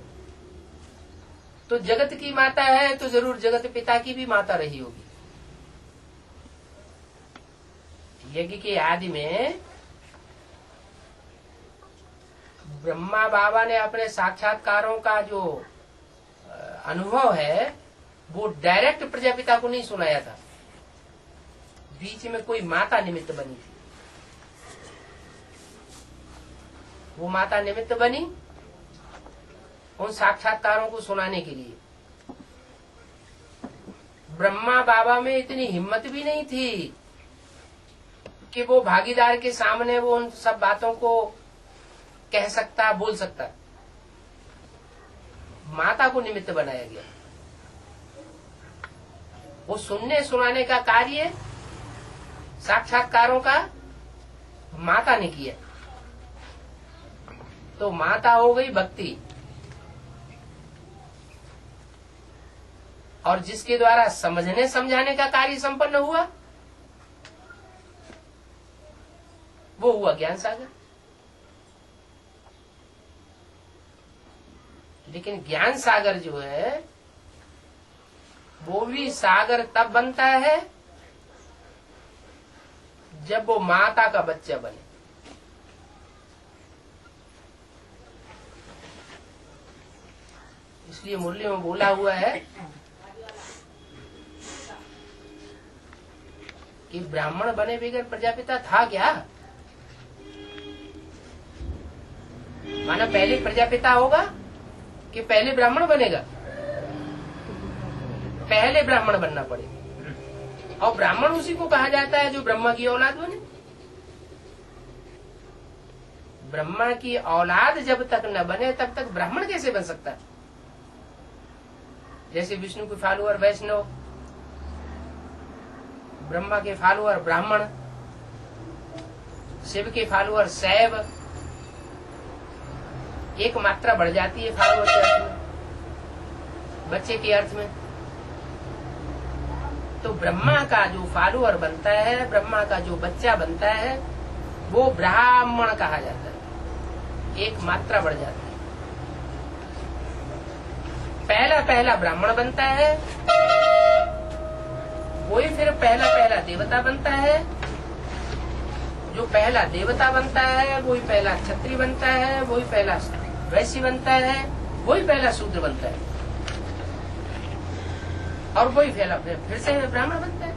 तो जगत की माता है तो जरूर जगत पिता की भी माता रही होगी। यज्ञ के आदि में ब्रह्मा बाबा ने अपने साक्षात्कारों का जो अनुभव है वो डायरेक्ट प्रजापिता को नहीं सुनाया था, बीच में कोई माता निमित्त बनी थी। वो माता निमित्त बनी उन साक्षात्कारों को सुनाने के लिए। ब्रह्मा बाबा में इतनी हिम्मत भी नहीं थी कि वो भागीदार के सामने वो उन सब बातों को कह सकता, बोल सकता। माता को निमित्त बनाया गया। वो सुनने सुनाने का कार्य साक्षात्कारों का माता ने किया। तो माता हो गई भक्ति, और जिसके द्वारा समझने समझाने का कार्य संपन्न हुआ वो हुआ ज्ञान सागर। लेकिन ज्ञान सागर जो है वो भी सागर तब बनता है जब वो माता का बच्चा बने। इसलिए मुरली में बोला हुआ है कि ब्राह्मण बने बगैर प्रजापिता था क्या? माना पहले प्रजापिता होगा कि पहले ब्राह्मण बनेगा? पहले ब्राह्मण बनना पड़ेगा। और ब्राह्मण उसी को कहा जाता है जो ब्रह्मा की औलाद बने। ब्रह्मा की औलाद जब तक न बने तब तक ब्राह्मण कैसे बन सकता है? जैसे विष्णु के फॉलोअर वैष्णव, ब्रह्मा के फॉलोअर ब्राह्मण, शिव के फॉलोअर शैव, एक मात्रा बढ़ जाती है फॉलोअर के अर्थ में, बच्चे के अर्थ में। तो ब्रह्मा का जो फॉलोअर बनता है, ब्रह्मा का जो बच्चा बनता है वो ब्राह्मण कहा जाता है, एक मात्रा बढ़ जाती है। पहला पहला ब्राह्मण बनता है, वही फिर पहला पहला देवता बनता है। जो पहला देवता बनता है वही पहला क्षत्रिय बनता है, वही पहला वैश्य बनता है, वही पहला शूद्र बनता है, और वही पहला फिर से ब्राह्मण बनता है।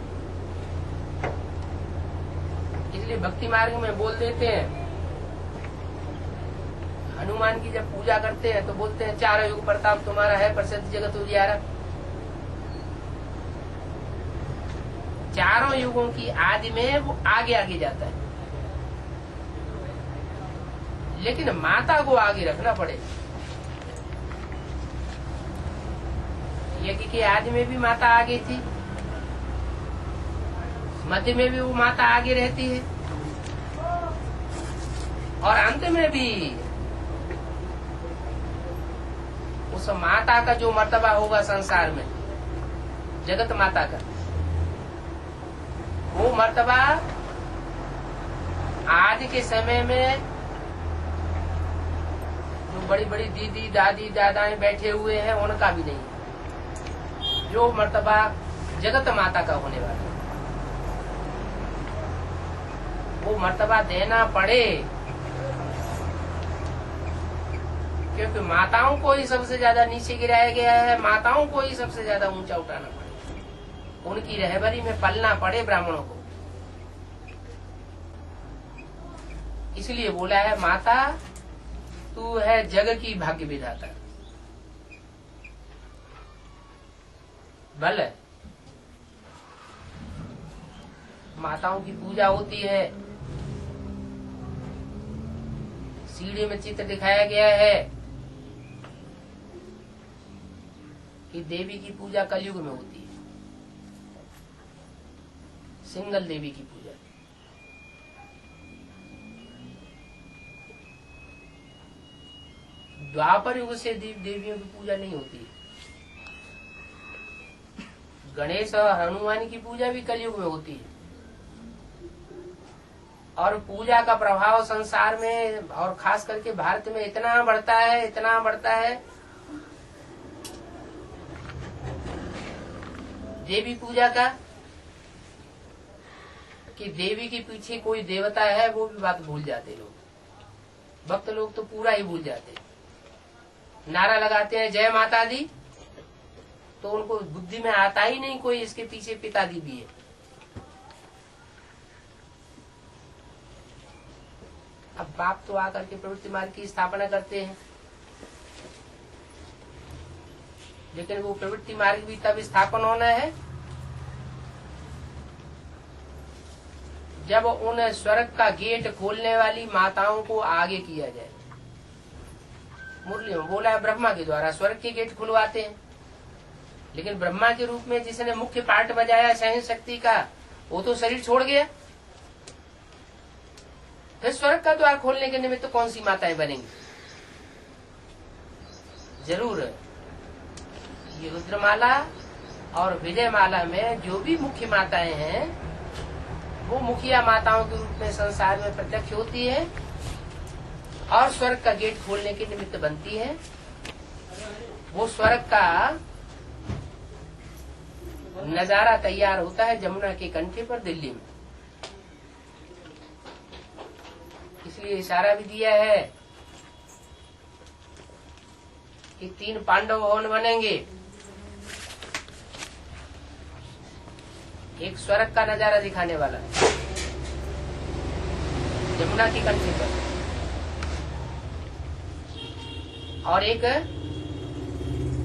इसलिए भक्ति मार्ग में बोल देते हैं, हनुमान की जब पूजा करते हैं तो बोलते हैं चारों युग प्रताप तुम्हारा है, प्रसिद्ध जगत उजियारा। चारों युगों की आदि में वो आगे आगे जाता है, लेकिन माता को आगे रखना पड़ेगा। यज्ञ के आदि में भी माता आगे थी, मध्य में भी वो माता आगे रहती है, और अंत में भी उस माता का जो मर्तबा होगा संसार में, जगत माता का, वो मर्तबा आज के समय में जो बड़ी बड़ी दीदी दादी दादाएं बैठे हुए हैं उनका भी नहीं। जो मर्तबा जगत माता का होने वाला है वो मर्तबा देना पड़े, क्योंकि माताओं को ही सबसे ज्यादा नीचे गिराया गया है, माताओं को ही सबसे ज्यादा ऊंचा उठाना पड़े, उनकी रहबरी में पलना पड़े ब्राह्मणों को। इसलिए बोला है माता तू है जग की भाग्य विधाता। भले माताओं की पूजा होती है, सीढ़ी में चित्र दिखाया गया है कि देवी की पूजा कलयुग में होती है, सिंगल देवी की पूजा। द्वापर युग से देवियों की पूजा नहीं होती है। गणेश और हनुमान की पूजा भी कलयुग में होती है, और पूजा का प्रभाव संसार में और खास करके भारत में इतना बढ़ता है, इतना बढ़ता है। देवी पूजा का कि देवी के पीछे कोई देवता है वो भी बात भूल जाते लोग। भक्त लोग तो पूरा ही भूल जाते, नारा लगाते हैं जय माता दी, तो उनको बुद्धि में आता ही नहीं कोई इसके पीछे पिता दी भी है। अब बाप तो आकर के प्रवृत्ति मार्ग की स्थापना करते हैं, लेकिन वो प्रवृत्ति मार्ग भी तब स्थापन होना है जब उन स्वर्ग का गेट खोलने वाली माताओं को आगे किया जाए। मुरली में बोला है ब्रह्मा के द्वारा स्वर्ग के गेट खुलवाते हैं, लेकिन ब्रह्मा के रूप में जिसने मुख्य पार्ट बजाया सहन शक्ति का, वो तो शरीर छोड़ गया। फिर स्वर्ग का द्वार खोलने के निमित्त कौन सी माताएं बनेंगी? जरूर ये रुद्रमाला और विजयमाला में जो भी मुख्य माताएं हैं वो मुखिया माताओं के रूप में संसार में प्रत्यक्ष होती है और स्वर्ग का गेट खोलने के निमित्त बनती है। वो स्वर्ग का नजारा तैयार होता है जमुना के कंठे पर दिल्ली में। इसलिए इशारा भी दिया है कि 3 पांडव भवन बनेंगे। एक स्वर्ग का नजारा दिखाने वाला जमुना के कंठे पर, और एक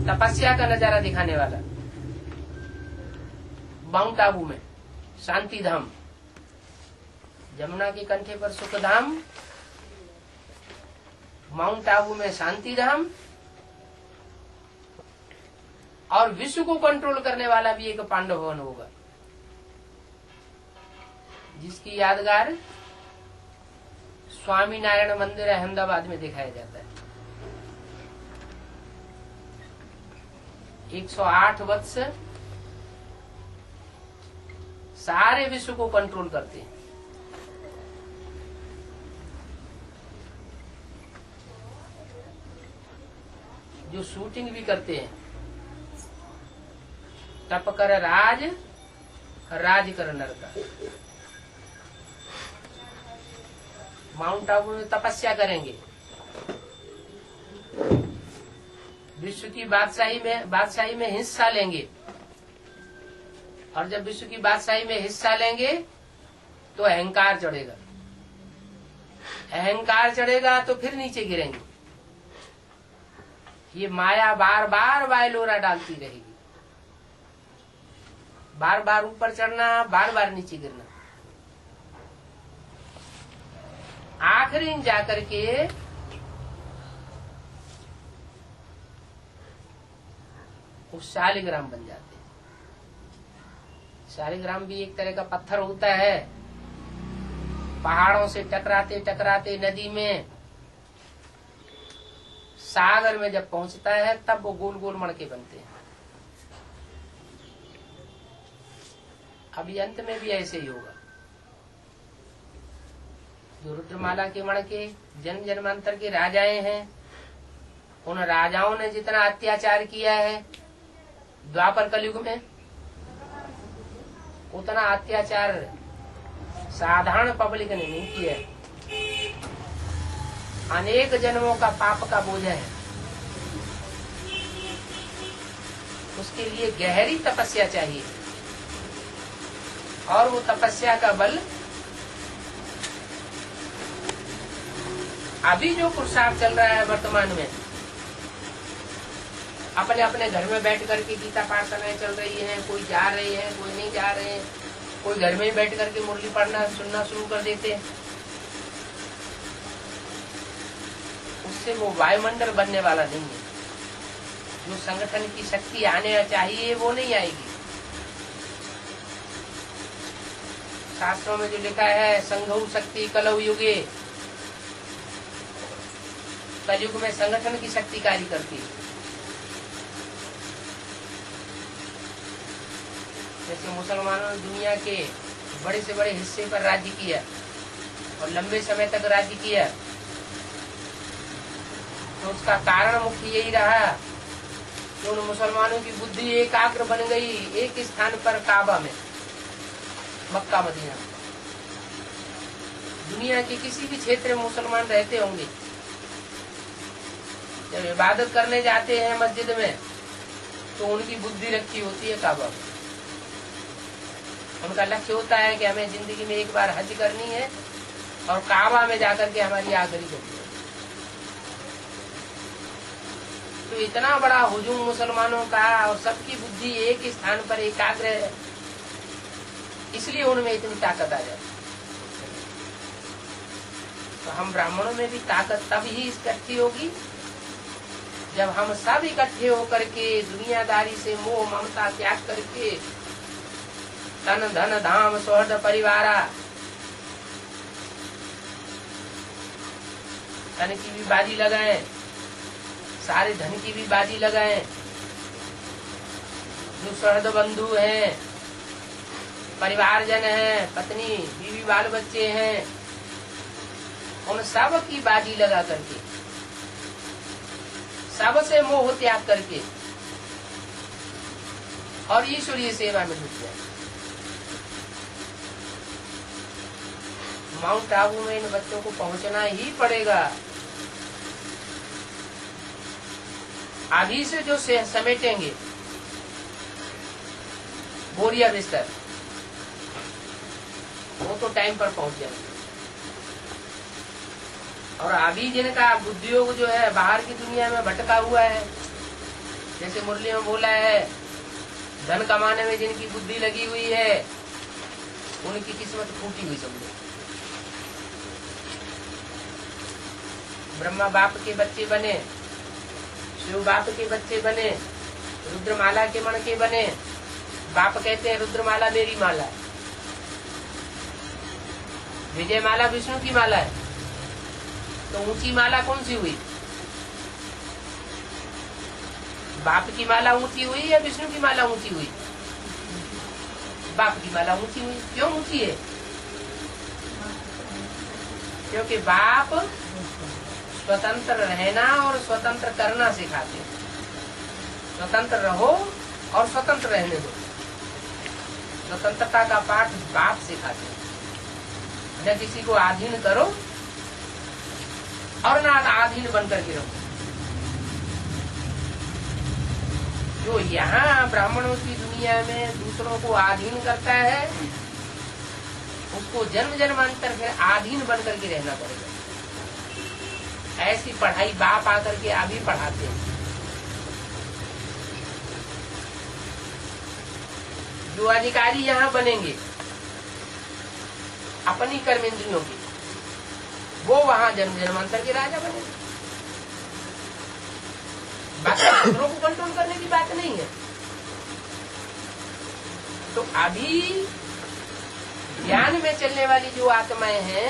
तपस्या का नजारा दिखाने वाला माउंट आबू में शांति धाम। जमुना के कंठे पर सुख धाम, माउंट आबू में शांति धाम, और विश्व को कंट्रोल करने वाला भी एक पांडव भवन होगा जिसकी यादगार स्वामी नारायण मंदिर अहमदाबाद में दिखाया जाता है। 108 वत्स सारे विश्व को कंट्रोल करते हैं। जो शूटिंग भी करते हैं, तप कर राज, राज कर नर का। माउंट आबू में तपस्या करेंगे, विश्व की बादशाही में हिस्सा लेंगे, और जब विश्व की बादशाही में हिस्सा लेंगे तो अहंकार चढ़ेगा, अहंकार चढ़ेगा तो फिर नीचे गिरेंगे। ये माया बार बार वायलोरा डालती रहेगी, बार बार ऊपर चढ़ना, बार बार नीचे गिरना। आखिरी जाकर के वो शालिग्राम बन जाते हैं। शालिग्राम भी एक तरह का पत्थर होता है, पहाड़ों से टकराते टकराते नदी में, सागर में जब पहुंचता है तब वो गोल गोल मणके बनते हैं। अभी अंत में भी ऐसे ही होगा। जो रुद्रमाला के मणके जन्म जन्मांतर के राजाएं हैं, उन राजाओं ने जितना अत्याचार किया है द्वापर कलयुग में, उतना अत्याचार साधारण पब्लिक ने नहीं किया है। अनेक जन्मों का पाप का बोझ है, उसके लिए गहरी तपस्या चाहिए, और वो तपस्या का बल अभी जो पुरुषार्थ चल रहा है वर्तमान में, अपने अपने घर में बैठ करके गीता पाठशालाएं चल रही हैं, कोई जा रहे हैं, कोई नहीं जा रहे हैं, कोई घर में ही बैठ करके मुरली पढ़ना सुनना शुरू कर देते हैं। उससे वो वायुमंडल बनने वाला नहीं है। जो संगठन की शक्ति आने चाहिए वो नहीं आएगी। शास्त्रों में जो लिखा है, संघौ शक्ति कलौ युगे, कलयुग में संगठन की शक्ति कार्य करती है। जैसे मुसलमानों ने दुनिया के बड़े से बड़े हिस्से पर राज्य किया और लंबे समय तक राज्य किया, तो उसका कारण मुख्य यही रहा कि उन मुसलमानों की बुद्धि एकाग्र बन गई एक स्थान पर, काबा में, मक्का मदीना। दुनिया के किसी भी क्षेत्र में मुसलमान रहते होंगे, जब इबादत करने जाते हैं मस्जिद में तो उनकी बुद्धि रखी होती है काबा में। उनका लक्ष्य होता है कि हमें जिंदगी में एक बार हज करनी है और काबा में जाकर के हमारी आखिरी करनी है। तो इतना बड़ा हुजूम मुसलमानों का और सबकी बुद्धि एक स्थान पर एकाग्र है, इसलिए उनमें इतनी ताकत आ जाती है। तो हम ब्राह्मणों में भी ताकत तब ही इकट्ठी होगी जब हम सब इकट्ठे होकर के दुनियादारी से मोह ममता त्याग करके तन धन धाम सौहृद परिवारा, तन की भी बाजी लगाएं, सारे धन की भी बाजी लगाएं, जो सहृद बंधु हैं, परिवारजन हैं, पत्नी बीवी बाल बच्चे हैं, उन सब की बाजी लगा करके, सबसे मोह त्याग करके और ईश्वरीय सेवा में जुट जाए। माउंट आबू में इन बच्चों को पहुंचना ही पड़ेगा। अभी से जो समेटेंगे बोरिया बिस्तर, वो तो टाइम पर पहुंच जाएंगे। और अभी जिनका बुद्धियोग जो है बाहर की दुनिया में भटका हुआ है, जैसे मुरली में बोला है, धन कमाने में जिनकी बुद्धि लगी हुई है उनकी किस्मत फूटी हुई समझो। ब्रह्मा बाप के बच्चे बने, शिव बाप के बच्चे बने, रुद्रमाला के मण के बने। बाप कहते हैं रुद्रमाला मेरी माला है, विजय माला विष्णु की माला है, तो ऊंची माला कौन सी हुई? बाप की माला ऊंची हुई या विष्णु की माला ऊंची हुई? बाप की माला ऊंची हुई। क्यों ऊंची है? क्योंकि बाप स्वतंत्र रहना और स्वतंत्र करना सिखाते हैं। स्वतंत्र रहो और स्वतंत्र रहने दो। स्वतंत्रता का पाठ बाप सिखाते हैं। न किसी को अधीन करो और न अधीन बनकर के रहो। जो यहाँ ब्राह्मणों की दुनिया में दूसरों को अधीन करता है, उसको जन्म जन्मांतर फिर अधीन बनकर के रहना पड़ेगा। ऐसी पढ़ाई बाप आकर के अभी पढ़ाते हैं। जो अधिकारी यहाँ बनेंगे अपनी कर्मेंद्रियों की, वो वहाँ जन्म जन्मांतर के राजा बनेंगे। बाकी दूसरों को कंट्रोल करने की बात नहीं है। तो अभी ज्ञान में चलने वाली जो आत्माएं हैं,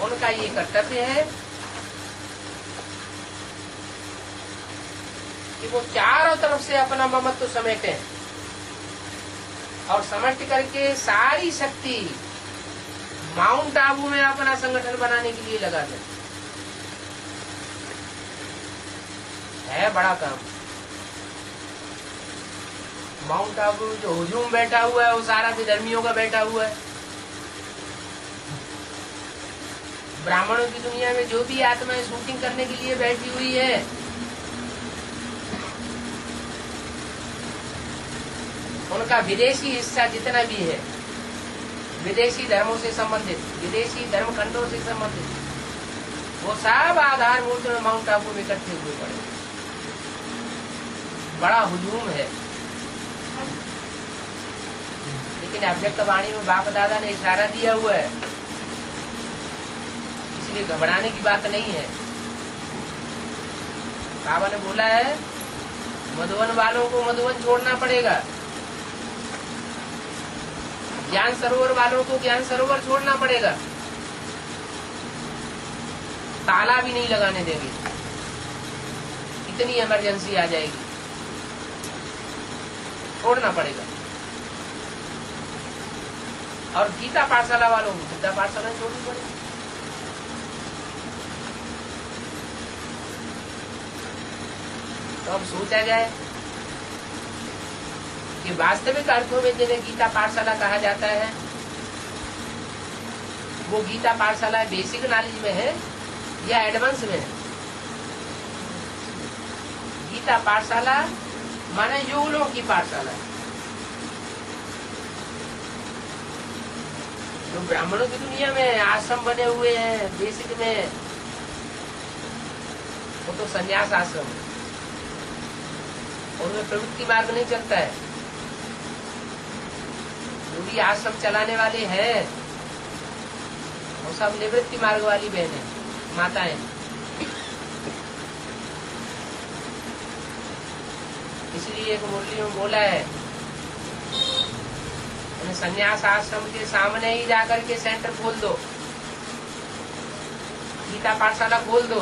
उनका ये कर्तव्य है कि वो चारों तरफ से अपना ममत्व समेटे और समेट करके सारी शक्ति माउंट आबू में अपना संगठन बनाने के लिए लगा दें। है बड़ा काम। माउंट आबू जो हुजूम बैठा हुआ है वो सारा विधर्मियों का बैठा हुआ है। ब्राह्मणों की दुनिया में जो भी आत्माएं शूटिंग करने के लिए बैठी हुई है, उनका विदेशी हिस्सा जितना भी है, विदेशी धर्मों से संबंधित, विदेशी धर्म खंडों से संबंधित, वो सब आधारभूत में माउंट आबू में इकट्ठे हुए पड़े। बड़ा हुजूम है। लेकिन अव्यक्त वाणी में बाप दादा ने इशारा दिया हुआ है, इसलिए घबराने की बात नहीं है। बाबा ने बोला है मधुवन वालों को मधुवन छोड़ना पड़ेगा, ज्ञान सरोवर वालों को ज्ञान सरोवर छोड़ना पड़ेगा, ताला भी नहीं लगाने देंगे, इतनी इमरजेंसी आ जाएगी, छोड़ना पड़ेगा। और गीता पाठशाला वालों को गीता पाठशाला छोड़नी पड़ेगी। तो अब सोचा जाए कि वास्तविक अर्थों में जिन्हें गीता पाठशाला कहा जाता है, वो गीता पाठशाला बेसिक नॉलेज में है या एडवांस में है? गीता पाठशाला माने योगलों की पाठशाला। जो ब्राह्मणों की दुनिया में आश्रम बने हुए हैं बेसिक में, वो तो संन्यास आश्रम है, उनमें प्रवृत्ति मार्ग नहीं चलता है। जो भी आश्रम चलाने वाले हैं वो सब निवृत्ति मार्ग वाली बहनें, माताएं। इसलिए एक मुरली में बोला है, संन्यास आश्रम के सामने ही जाकर के सेंटर खोल दो, गीता पाठशाला खोल दो,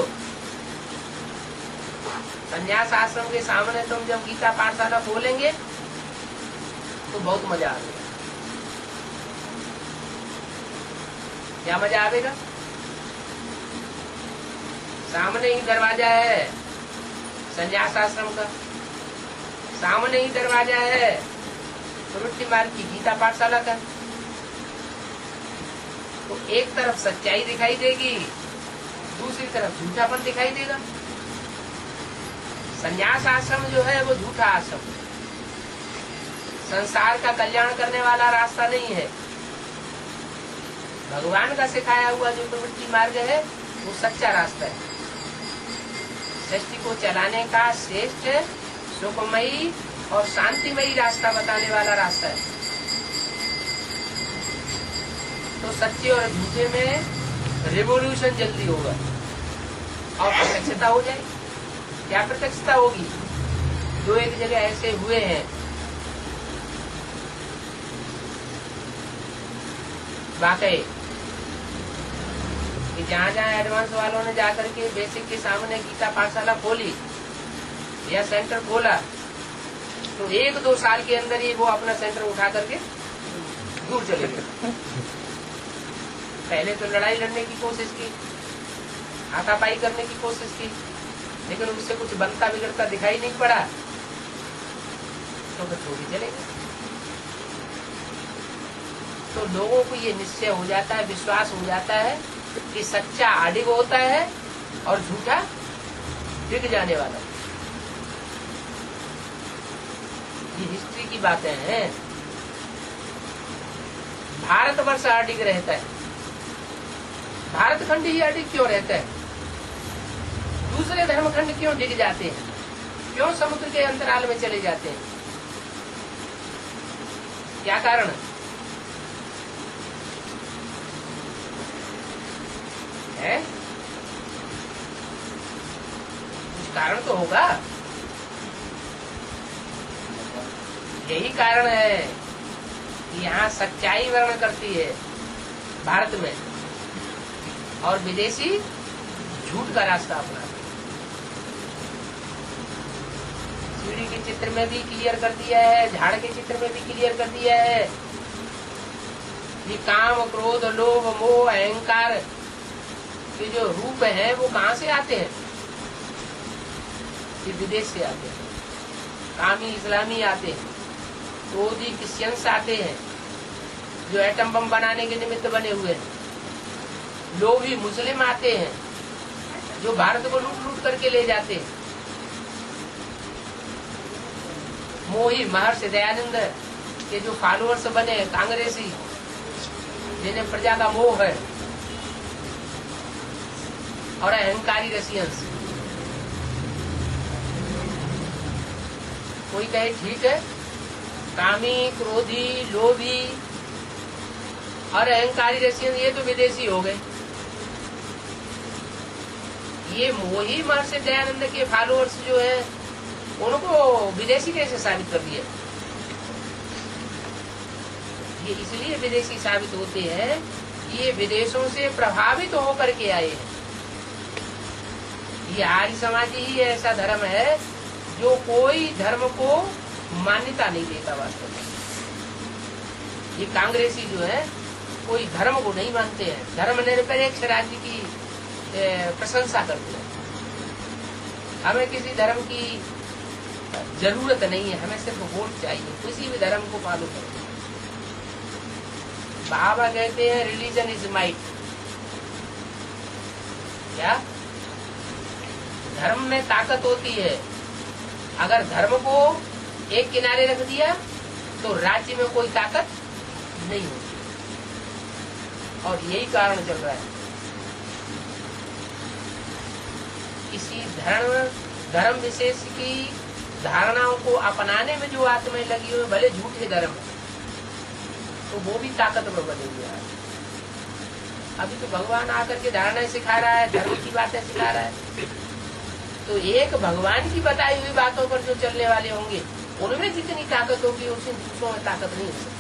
संन्यास आश्रम के सामने तुम जब गीता पाठशाला खोलेंगे तो बहुत मजा आएगा। क्या मजा आएगा? सामने ही दरवाजा है संन्यास आश्रम का, सामने ही दरवाजा है प्रवृत्ति मार्ग की गीता पाठशाला का। तो एक तरफ सच्चाई दिखाई देगी, दूसरी तरफ झूठापन दिखाई देगा। संन्यास आश्रम जो है वो झूठा आश्रम, संसार का कल्याण करने वाला रास्ता नहीं है। भगवान का सिखाया हुआ जो प्रवृत्ति मार्ग है वो सच्चा रास्ता है, सृष्टि को चलाने का श्रेष्ठ, सुखमयी और शांतिमयी रास्ता बताने वाला रास्ता है। तो सच्चे और झूठे में रिवोल्यूशन जल्दी होगा और प्रत्यक्षता हो जाएगी। क्या प्रत्यक्षता होगी? जो एक जगह ऐसे हुए हैं, वाकई कि जहाँ जहाँ एडवांस वालों ने जाकर के बेसिक के सामने गीता पाठशाला खोली या सेंटर खोला, तो 1-2 साल के अंदर ही वो अपना सेंटर उठा करके दूर चले गए। पहले तो लड़ाई लड़ने की कोशिश की, हाथापाई करने की कोशिश की, लेकिन उससे कुछ बनता बिगड़ता दिखाई नहीं पड़ा, तो फिर छोड़ी चले गए। तो लोगों को ये निश्चय हो जाता है, विश्वास हो जाता है कि सच्चा अडिग होता है और झूठा डिग जाने वाला। ये हिस्ट्री की बातें हैं। भारतवर्ष अडिग रहता है, भारतखंड ही अडिग क्यों रहता है? दूसरे धर्मखंड क्यों डिग जाते हैं? क्यों समुद्र के अंतराल में चले जाते हैं? क्या कारण है? कुछ कारण तो होगा। यही कारण है कि यहाँ सच्चाई वर्ण करती है भारत में, और विदेशी झूठ का रास्ता अपनाते। सीढ़ी के चित्र में भी क्लियर कर दिया है, झाड़ के चित्र में भी क्लियर कर दिया है कि काम, क्रोध, लोभ, मोह, अहंकार के जो रूप है वो कहाँ से आते हैं? ये विदेश से आते हैं। कामी इस्लामी आते हैं, क्रोधी क्रिश्चियंस आते हैं जो एटम बम बनाने के निमित्त बने हुए हैं, लोभी मुस्लिम आते हैं जो भारत को लूट लूट करके ले जाते हैं, मोही महर्षि दयानंद के जो फॉलोअर्स बने कांग्रेसी, जिन्हें प्रजा का मोह है, और अहंकारी रशियंस। कोई कहे ठीक है, कामी, क्रोधी, लोभी और अहंकारी रशियन ये तो विदेशी हो गए। ये मोही महर्षि दयानंद के फॉलोअर्स जो है उनको विदेशी कैसे साबित कर दिया? ये इसलिए विदेशी साबित होते हैं, ये विदेशों से प्रभावित होकर के आए हैं। ये आर्य समाज ही ऐसा धर्म है जो कोई धर्म को मान्यता नहीं देता वास्तव में। ये कांग्रेसी जो है कोई धर्म को नहीं मानते हैं, धर्मनिरपेक्ष राज्य की प्रशंसा करते हैं। हमें किसी धर्म की जरूरत नहीं है, हमें सिर्फ वोट चाहिए, किसी भी धर्म को फॉलो करें। बाबा कहते हैं रिलीजन इज माइट। क्या धर्म में ताकत होती है? अगर धर्म को एक किनारे रख दिया तो राज्य में कोई ताकत नहीं होती, और यही कारण चल रहा है। किसी धर्म विशेष की धारणाओं को अपनाने में जो आत्माएं लगी हुई, भले झूठे धर्म, तो वो भी ताकतवर बने हुए हैं। अभी तो भगवान आकर के धारणाएं सिखा रहा है, धर्म की बातें सिखा रहा है। तो एक भगवान की बताई हुई बातों पर जो चलने वाले होंगे, उनमें जितनी ताकत होगी उसे दूसरों में ताकत नहीं हो सकती।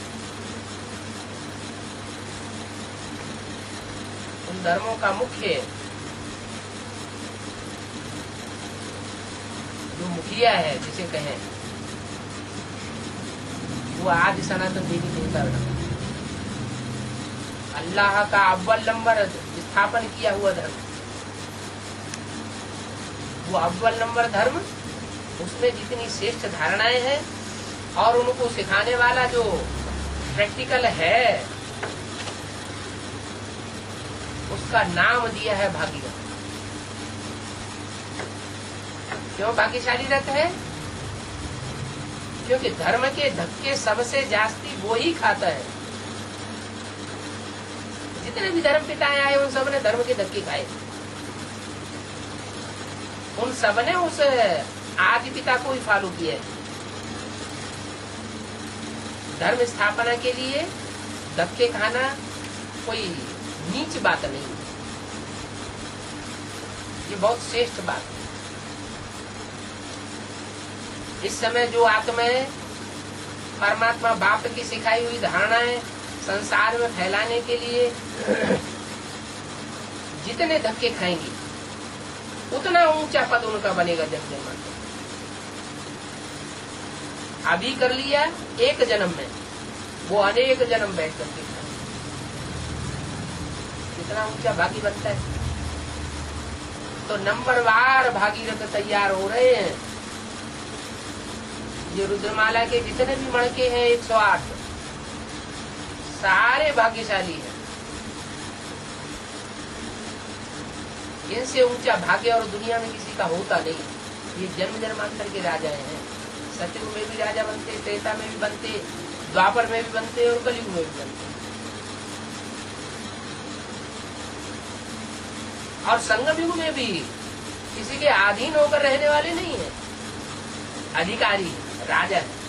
उन धर्मों का मुख्य जो मुखिया है जिसे कहें, वो आज सनातन देवी देवता धर्म, अल्लाह का अव्वल नंबर स्थापन किया हुआ धर्म, वो अव्वल नंबर धर्म, उसमें जितनी श्रेष्ठ धारणाएं हैं और उनको सिखाने वाला जो प्रैक्टिकल है, उसका नाम दिया है भागीरथ। क्यों भाग्यशाली रथ है? क्योंकि धर्म के धक्के सबसे जास्ती वो ही खाता है। जितने भी धर्म पिताएं आए उन सब ने धर्म के धक्के खाए, उन सब ने उस आदि पिता को ही फॉलो किया। धर्म स्थापना के लिए धक्के खाना कोई नीच बात नहीं, ये बहुत श्रेष्ठ बात है। इस समय जो आत्माएं परमात्मा बाप की सिखाई हुई धारणाएं संसार में फैलाने के लिए जितने धक्के खाएंगी, उतना ऊंचा पद उनका बनेगा जन्म जन्मांतर। अभी कर लिया एक जन्म में, वो अनेक जन्म बैठ करके कितना ऊंचा भागी बनता है। तो नंबरवार भागीरथ तैयार हो रहे हैं। ये रुद्रमाला के जितने भी मणके हैं 108 सारे भाग्यशाली हैं। इनसे ऊंचा भाग्य और दुनिया में किसी का होता नहीं। ये जन्म जन्मांतर के राजा हैं। सतयुग में भी राजा बनते, त्रेता में भी बनते, द्वापर में भी बनते और कलयुग में भी बनते। और संगम युग में भी किसी के अधीन होकर रहने वाले नहीं है, अधिकारी राजा है।